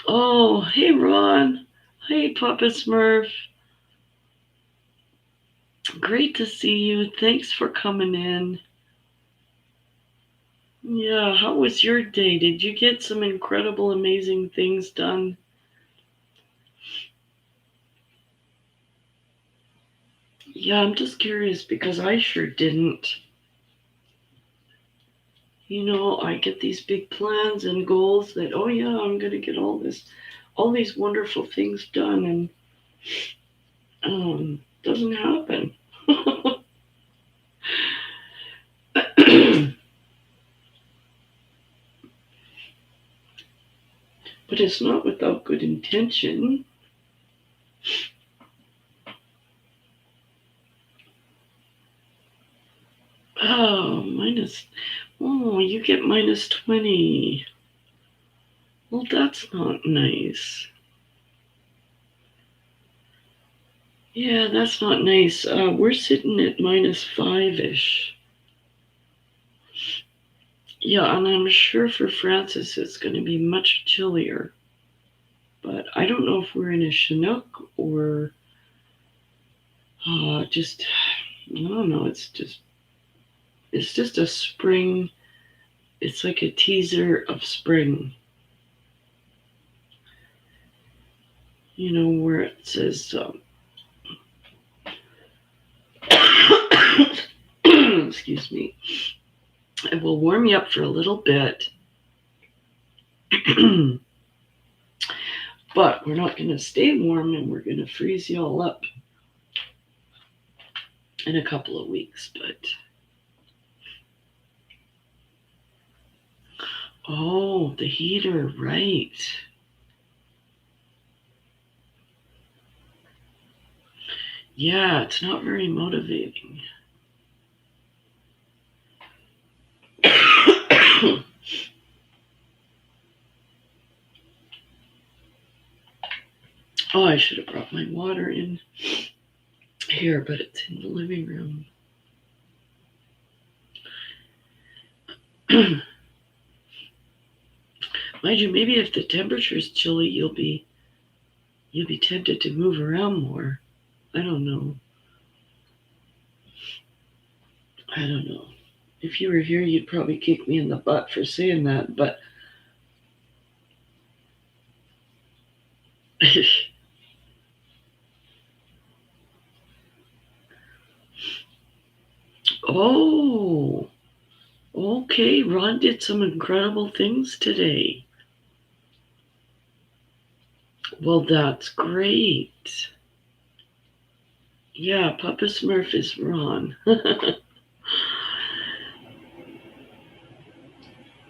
Oh, hey Ron. Hey Papa Smurf. Great to see you. Thanks for coming in. Yeah, how was your day? Did you get some incredible, amazing things done? Yeah, I'm just curious because I sure didn't. I get these big plans and goals that, oh yeah, I'm going to get all these wonderful things done, and doesn't happen. But it's not without good intention. Oh, minus. Oh, you get minus 20. Well, that's not nice. Yeah, that's not nice. We're sitting at minus 5-ish. Yeah, and I'm sure for Francis it's going to be much chillier. But I don't know if we're in a Chinook or just, I don't know. It's just a spring. It's like a teaser of spring. You know, where it says, excuse me, it will warm you up for a little bit. But we're not going to stay warm and we're going to freeze you all up in a couple of weeks. But oh, the heater, right. Yeah, it's not very motivating. Oh, I should have brought my water in here, but it's in the living room. Mind you, maybe if the temperature's chilly, you'll be tempted to move around more. I don't know. If you were here, you'd probably kick me in the butt for saying that, but oh, okay. Ron did some incredible things today. Well, that's great. Yeah, Papa Smurf is Ron.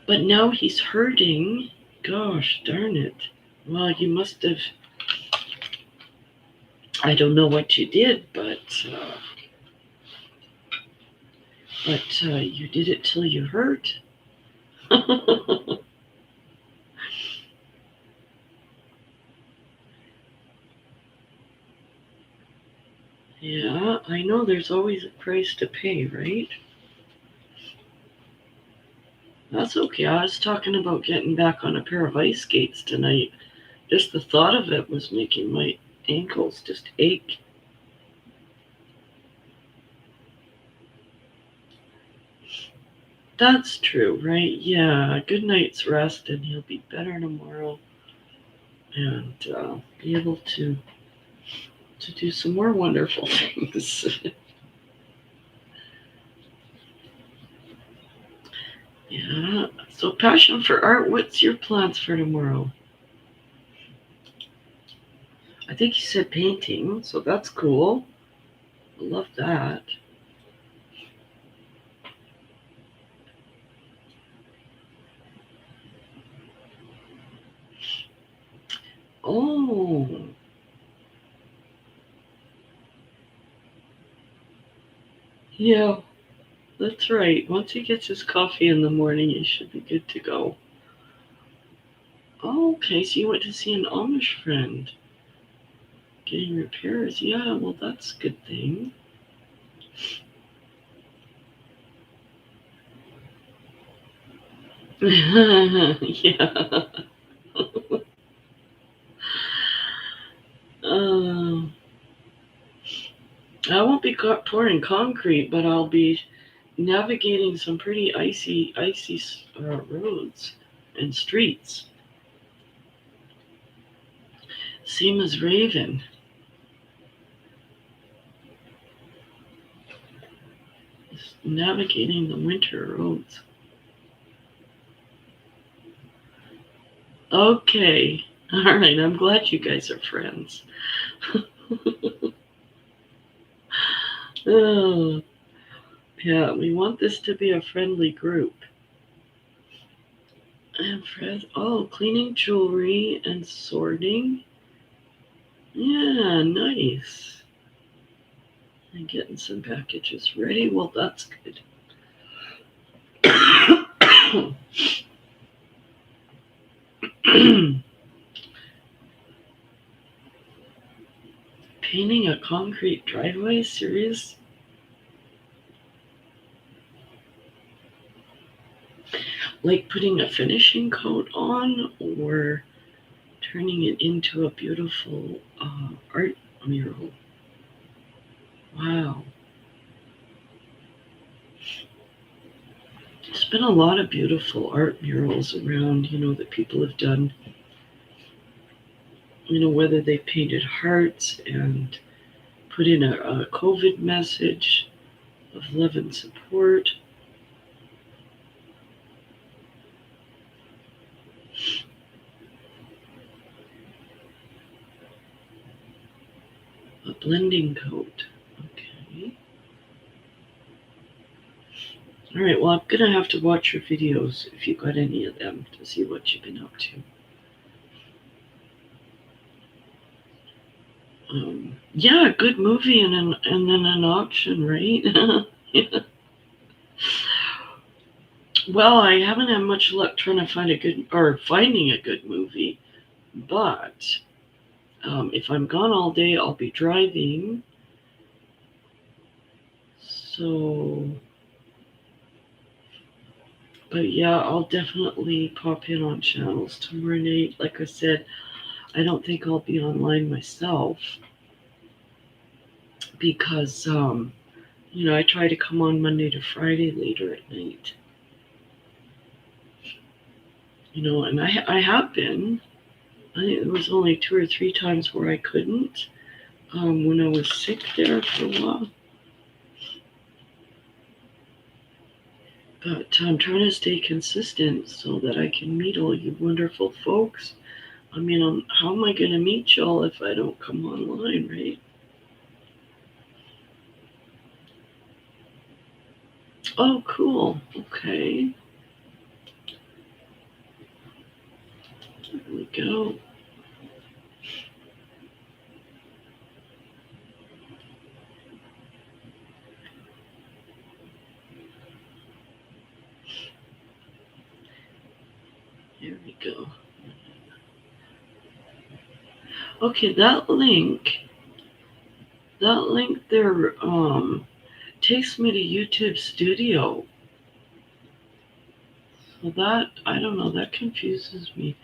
But now he's hurting. Gosh darn it. Well, you must have. I don't know what you did, but you did it till you hurt. Yeah, I know there's always a price to pay, right? That's okay. I was talking about getting back on a pair of ice skates tonight. Just the thought of it was making my ankles just ache. That's true, right? Yeah, a good night's rest and he'll be better tomorrow and be able to do some more wonderful things. Yeah. So, passion for art, what's your plans for tomorrow? I think you said painting, so that's cool. I love that. Oh, yeah, that's right. Once he gets his coffee in the morning, he should be good to go. Oh, okay, so you went to see an Amish friend getting repairs. Yeah, well, that's a good thing. Yeah. Uh, I won't be pouring concrete, but I'll be navigating some pretty icy roads and streets. Same as Raven. Just navigating the winter roads. Okay. All right. I'm glad you guys are friends. Oh, yeah. We want this to be a friendly group. And Fred, oh, cleaning jewelry and sorting. Yeah, nice. And getting some packages ready. Well, that's good. Painting a concrete driveway? Serious? Like putting a finishing coat on or turning it into a beautiful art mural? Wow. There's been a lot of beautiful art murals around, that people have done, whether they painted hearts and put in a COVID message of love and support. A blending coat. Okay. All right, well, I'm going to have to watch your videos if you got any of them to see what you've been up to. Yeah, a good movie and then an auction, right? Well, I haven't had much luck trying to finding a good movie, but if I'm gone all day, I'll be driving. So, but yeah, I'll definitely pop in on channels tomorrow night. Like I said, I don't think I'll be online myself because, I try to come on Monday to Friday later at night. And I have been. I think there was only 2 or 3 times where I couldn't when I was sick there for a while. But I'm trying to stay consistent so that I can meet all you wonderful folks. I mean, how am I going to meet y'all if I don't come online, right? Oh, cool. Okay. There we go. Here we go. Okay, that link there takes me to YouTube Studio. So that, I don't know, that confuses me.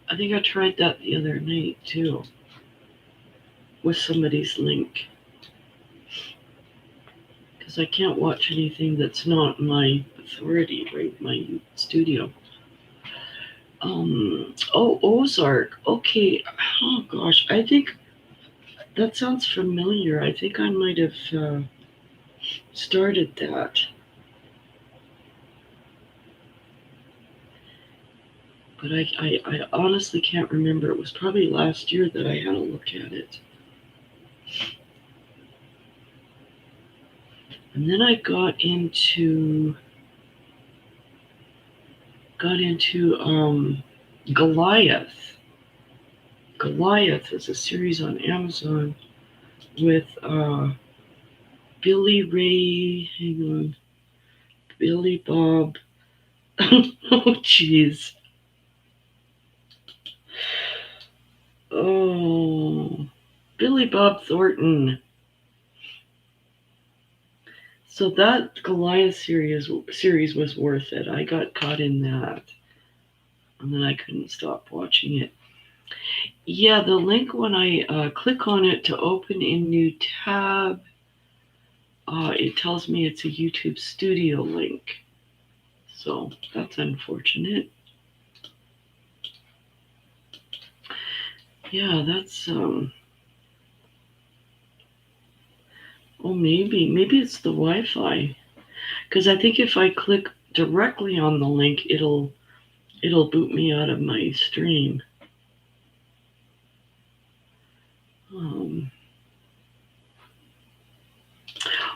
I think I tried that the other night too with somebody's link. Because I can't watch anything that's not my authority, right? My studio. Ozark. Okay. Oh gosh, I think that sounds familiar. I think I might have started that. But I honestly can't remember. It was probably last year that I had a look at it. And then I got into Goliath. Goliath is a series on Amazon with Billy Ray, hang on, Billy Bob. Oh, jeez. Oh, Billy Bob Thornton. So that Goliath series was worth it. I got caught in that, and then I couldn't stop watching it. Yeah, the link when I click on it to open a new tab, it tells me it's a YouTube Studio link. So that's unfortunate. Yeah, that's oh, maybe it's the Wi-Fi, because I think if I click directly on the link, it'll boot me out of my stream.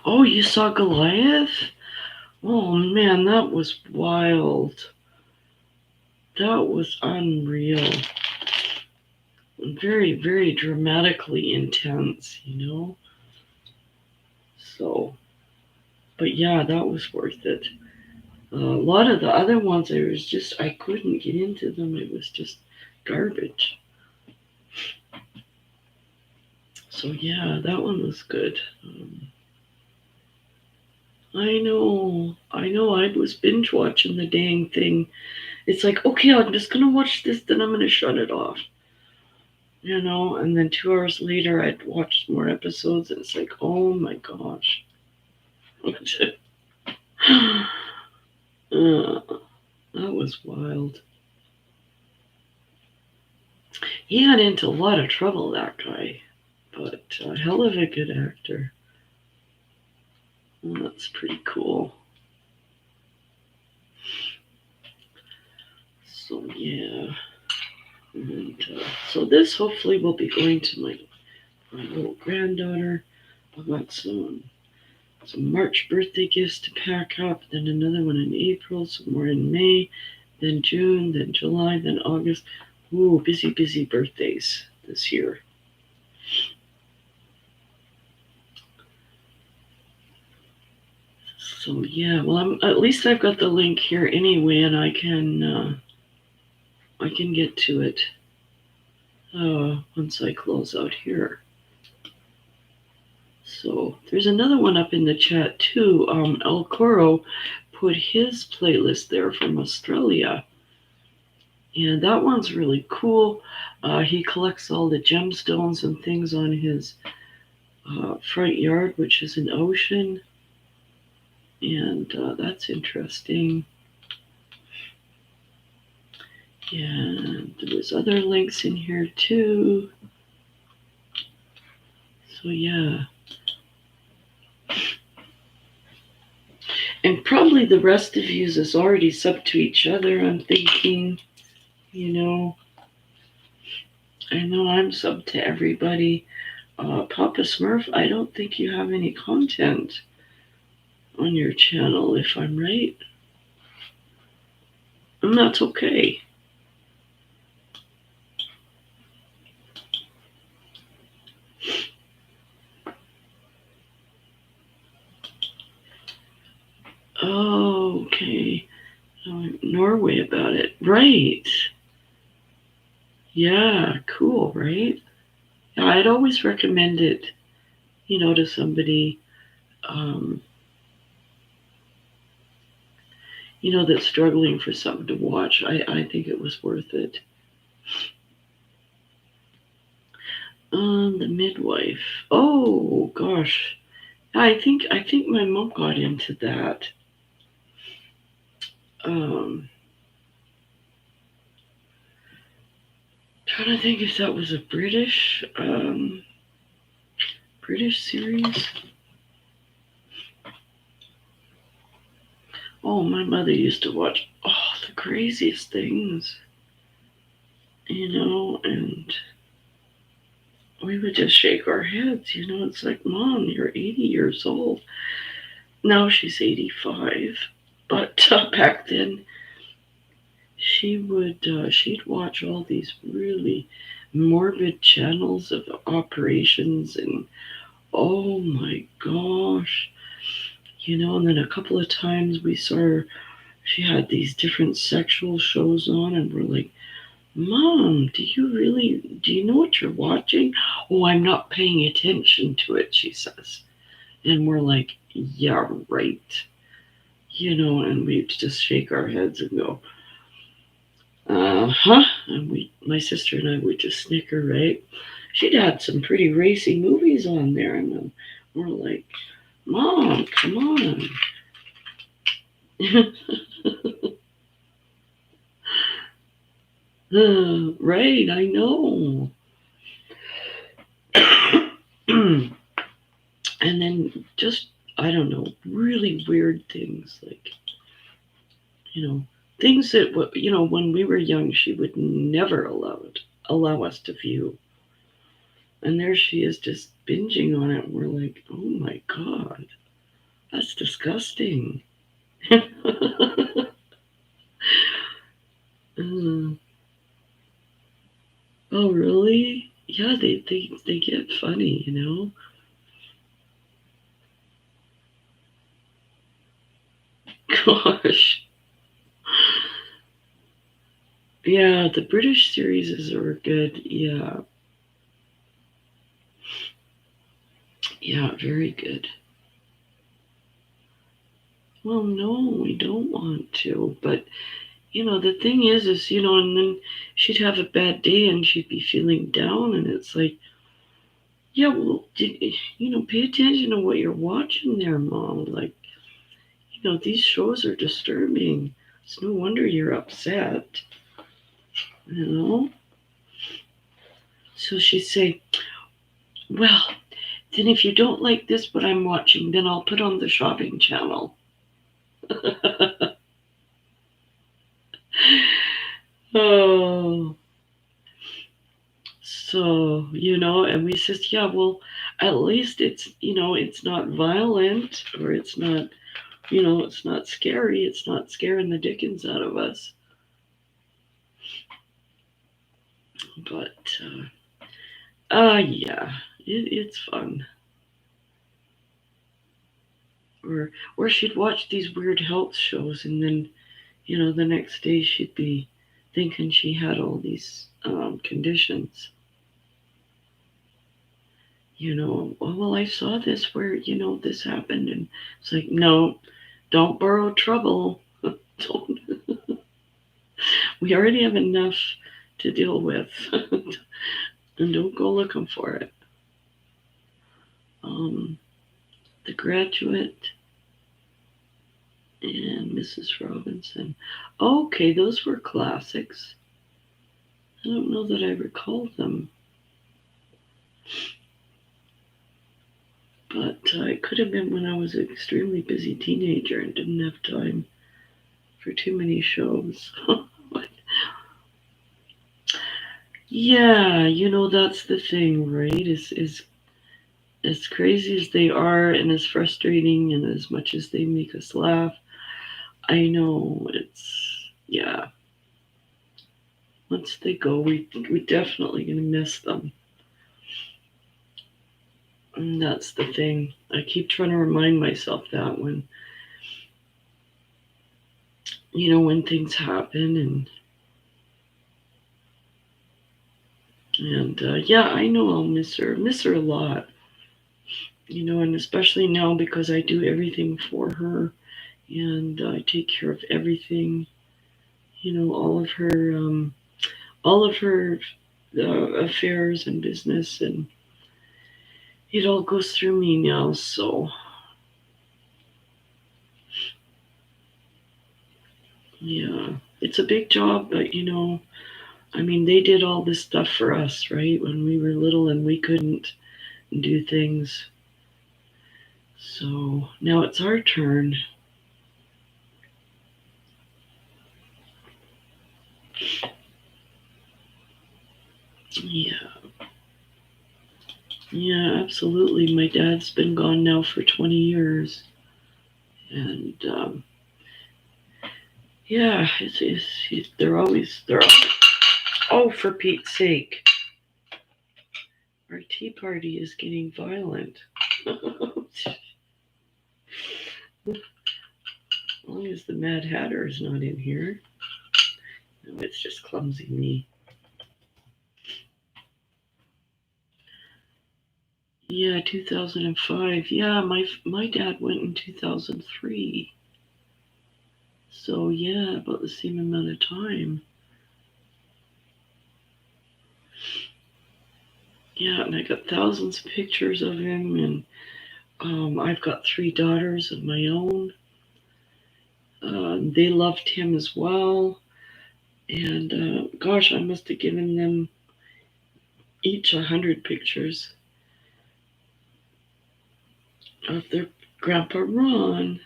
Oh, you saw Goliath? Oh man, that was wild. That was unreal. Very, very dramatically intense, So, but yeah, that was worth it. A lot of the other ones, I couldn't get into them. It was just garbage. So yeah, that one was good. I was binge watching the dang thing. It's like, okay, I'm just gonna watch this, then I'm gonna shut it off. And then 2 hours later, I'd watched more episodes, and it's like, oh my gosh. That was wild. He got into a lot of trouble, that guy, but a hell of a good actor. Well, that's pretty cool. So yeah, and so this hopefully will be going to my little granddaughter. I've got some March birthday gifts to pack up, then another one in April, some more in May, then June, then July, then August. Ooh, busy birthdays this year. So yeah, well, at least I've got the link here anyway, and I can get to it once I close out here. So there's another one up in the chat too. El Coro put his playlist there from Australia, and that one's really cool. He collects all the gemstones and things on his front yard, which is an ocean, and that's interesting. And there's other links in here too. So yeah. And probably the rest of you is already sub to each other, I'm thinking. I know I'm sub to everybody. Papa Smurf, I don't think you have any content on your channel, if I'm right. And that's okay. Oh, okay. Norway about it. Right. Yeah, cool, right? Yeah, I'd always recommend it, to somebody, that's struggling for something to watch. I think it was worth it. The midwife. Oh gosh, I think my mom got into that. Trying to think if that was a British series. Oh, my mother used to watch the craziest things, and we would just shake our heads, It's like, Mom, you're 80 years old. Now she's 85, but back then she'd watch all these really morbid channels of operations, and oh my gosh, and then a couple of times we saw her, she had these different sexual shows on, and we're like, Mom, do you know what you're watching? Oh, I'm not paying attention to it, she says. And we're like, yeah, right. And we just shake our heads and go, uh-huh. And my sister and I would just snicker, right? She'd had some pretty racy movies on there, and then we're like, Mom, come on. Right, I know. And then just, I don't know, really weird things like, things that, when we were young, she would never allow us to view. And there she is just binging on it. And we're like, oh my God, that's disgusting. Oh, really? Yeah, they get funny, Gosh. Yeah, the British series are good. Yeah. Yeah, very good. Well, no, we don't want to. But, the thing is, and then she'd have a bad day and she'd be feeling down. And it's like, yeah, well, pay attention to what you're watching there, Mom. Like, these shows are disturbing. It's no wonder you're upset, you know? So she'd say, well, then if you don't like this, what I'm watching, then I'll put on the shopping channel. Oh, so, and we says, yeah, well, at least it's not violent or it's not, it's not scary. It's not scaring the dickens out of us. But, yeah, it's fun. Or she'd watch these weird health shows and then, the next day she'd be thinking she had all these conditions. Oh, well, I saw this where, this happened. And it's like, no, don't borrow trouble. Don't. We already have enough to deal with. And don't go looking for it. The Graduate and Mrs. Robinson. Okay, those were classics. I don't know that I recall them. But it could have been when I was an extremely busy teenager and didn't have time for too many shows. But, yeah, that's the thing, right? Is as crazy as they are and as frustrating and as much as they make us laugh, I know yeah. Once they go, we're definitely going to miss them. And that's the thing. I keep trying to remind myself that when things happen and yeah, I know I'll miss her a lot. And especially now because I do everything for her and I take care of everything. All of her affairs and business, and it all goes through me now. So yeah, it's a big job, but they did all this stuff for us, right? When we were little and we couldn't do things. So now it's our turn. Yeah. Yeah, absolutely. My dad's been gone now for 20 years. And yeah, they're always, oh, for Pete's sake. Our tea party is getting violent. As long as the Mad Hatter is not in here. No, it's just clumsy me. Yeah, 2005. Yeah, my dad went in 2003. So yeah, about the same amount of time. Yeah, and I got thousands of pictures of him, and I've got 3 daughters of my own. They loved him as well, and gosh, I must have given them each 100 pictures of their Grandpa Ron,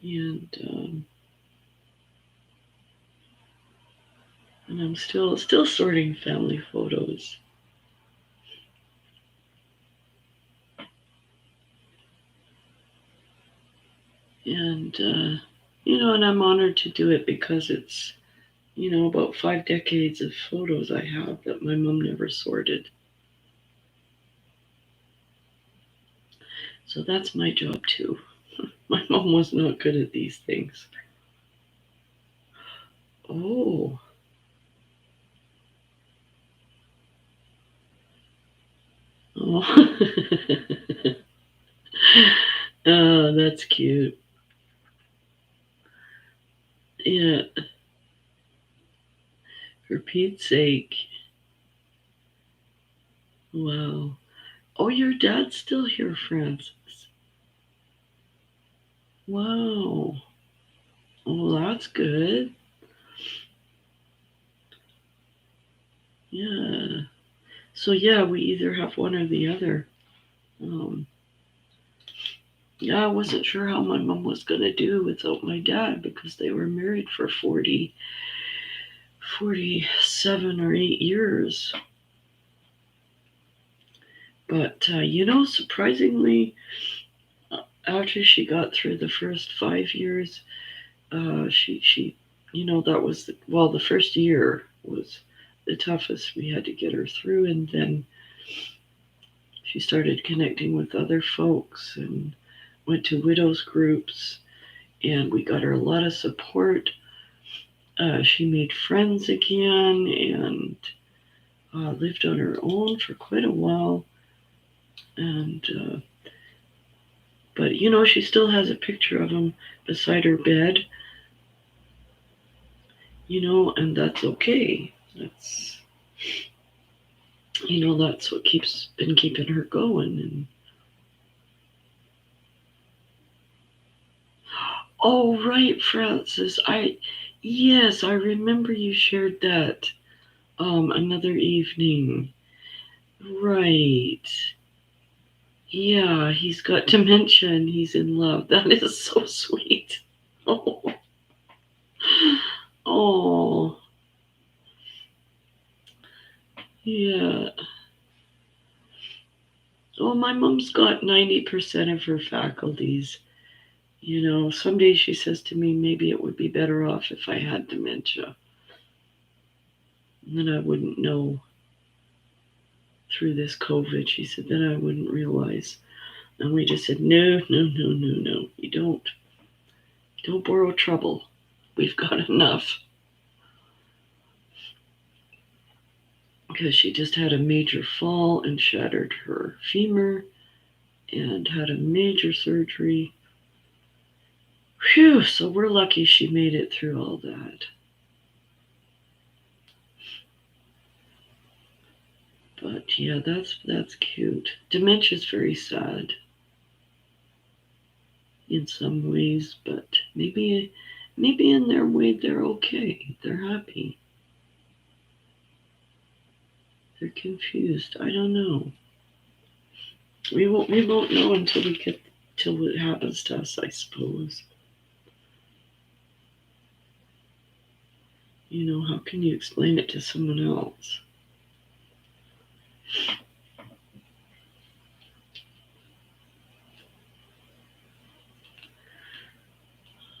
and I'm still sorting family photos. And and I'm honored to do it because it's about 5 decades of photos I have that my mom never sorted. So that's my job too. My mom was not good at these things. Oh. Oh. Oh, that's cute. Yeah, for Pete's sake. Wow. Oh, your dad's still here, Francis. Wow. Oh, that's good. Yeah. So yeah, we either have one or the other. Um, yeah, I wasn't sure how my mom was gonna do without my dad because they were married for 47 or 8 years. But surprisingly, after she got through the first 5 years, she that was the first year was the toughest. We had to get her through, and then she started connecting with other folks and went to widows groups, and we got her a lot of support. She made friends again and lived on her own for quite a while. And but she still has a picture of him beside her bed. And that's okay. That's what been keeping her going. And oh, right, Francis. Yes, I remember you shared that another evening. Right. Yeah, he's got dementia and he's in love. That is so sweet. Oh, oh, yeah. Well, my mom's got 90% of her faculties. Some days she says to me, maybe it would be better off if I had dementia. And then I wouldn't know through this COVID. She said, then I wouldn't realize. And we just said, no, no, no, no, no. You don't borrow trouble. We've got enough. Because she just had a major fall and shattered her femur and had a major surgery. Phew, so we're lucky she made it through all that. But yeah, that's cute. Dementia's very sad in some ways, but maybe in their way they're okay. They're happy. They're confused. I don't know. We won't know till it happens to us, I suppose. How can you explain it to someone else?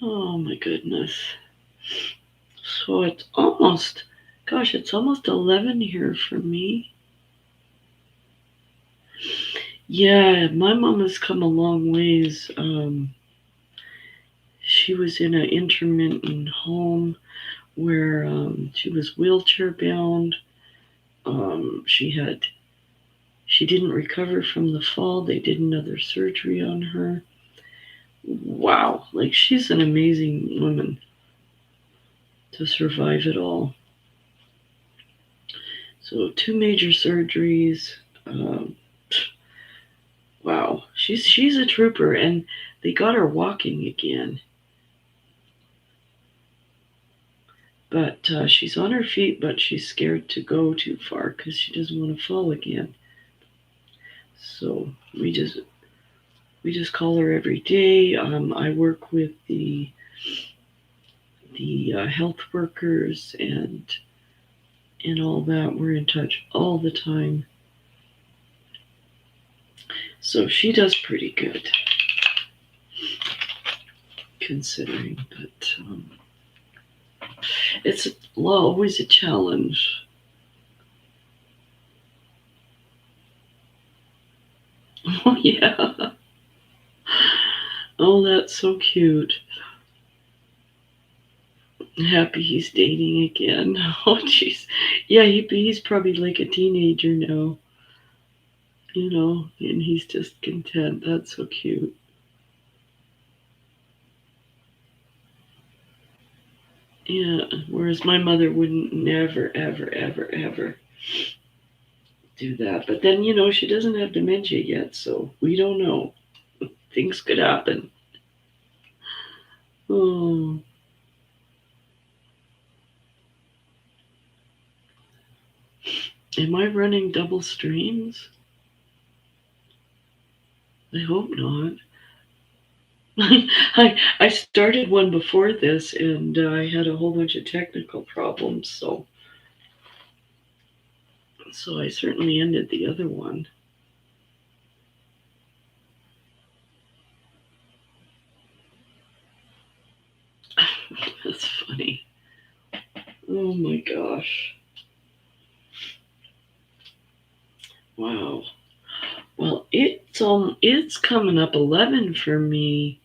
Oh my goodness. So it's almost 11 here for me. Yeah, my mom has come a long ways. She was in an intermittent home where she was wheelchair bound. She didn't recover from the fall. They did another surgery on her. Wow, like she's an amazing woman to survive it all. So 2 major surgeries. Wow, she's a trooper, and they got her walking again. But she's on her feet, but she's scared to go too far because she doesn't want to fall again. So we just call her every day. I work with the health workers and all that. We're in touch all the time. So she does pretty good, considering. But it's always a challenge. Oh yeah. Oh, that's so cute. Happy he's dating again. Oh, jeez. Yeah, he's probably like a teenager now, and he's just content. That's so cute. Yeah, whereas my mother wouldn't never, ever, ever, ever do that. But then, she doesn't have dementia yet, so we don't know. Things could happen. Oh, am I running double streams? I hope not. I started one before this and I had a whole bunch of technical problems, so I certainly ended the other one. That's funny. Oh my gosh. Wow. Well, it's coming up 11 for me,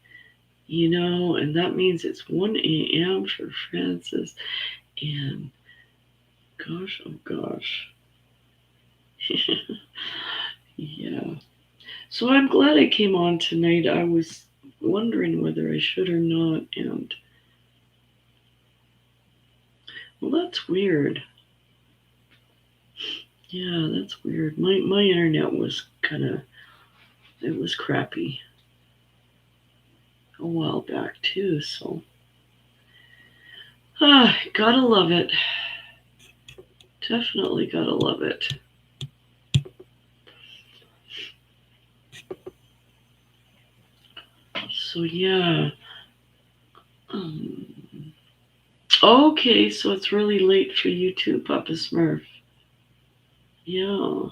and that means it's 1 a.m. for Francis. And gosh, oh gosh. Yeah. So I'm glad I came on tonight. I was wondering whether I should or not, and well, that's weird. Yeah, that's weird. My internet was it was crappy a while back too. So gotta love it. Definitely gotta love it. So yeah. Um, okay, so it's really late for you too, Papa Smurf. Yeah.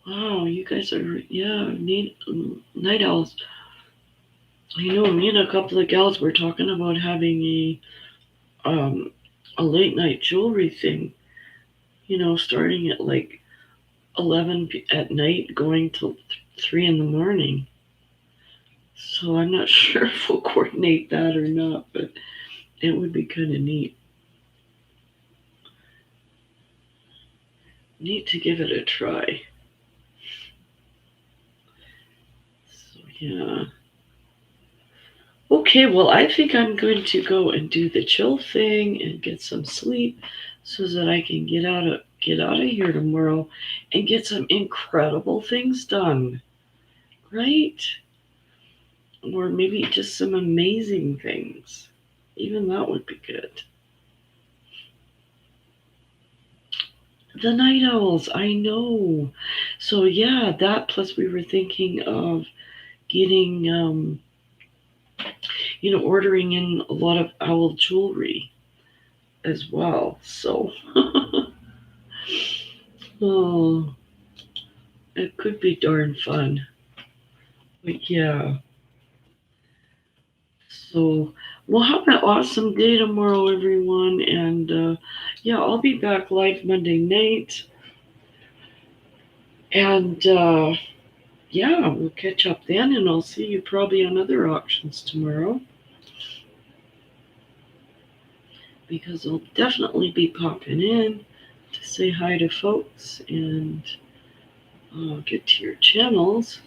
Wow, you guys are neat night owls. Me and a couple of gals were talking about having um a late night jewelry thing. Starting at like 11 at night, going till 3 in the morning. So I'm not sure if we'll coordinate that or not, but it would be kind of neat. Neat to give it a try. So yeah. Okay, well, I think I'm going to go and do the chill thing and get some sleep so that I can get out of here tomorrow and get some incredible things done. Right? Or maybe just some amazing things. Even that would be good. The night owls, I know. So yeah, that plus we were thinking of getting ordering in a lot of owl jewelry as well. So oh, it could be darn fun. But yeah. So we'll have an awesome day tomorrow, everyone. And yeah, I'll be back live Monday night. And yeah, we'll catch up then. And I'll see you probably on other auctions tomorrow, because I'll definitely be popping in to say hi to folks and get to your channels.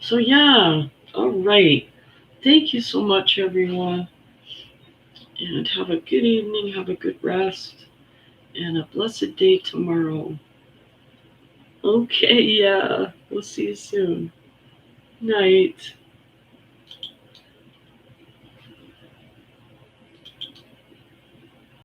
So, yeah, all right. Thank you so much, everyone. And have a good evening, have a good rest, and a blessed day tomorrow. Okay, yeah. We'll see you soon. Night.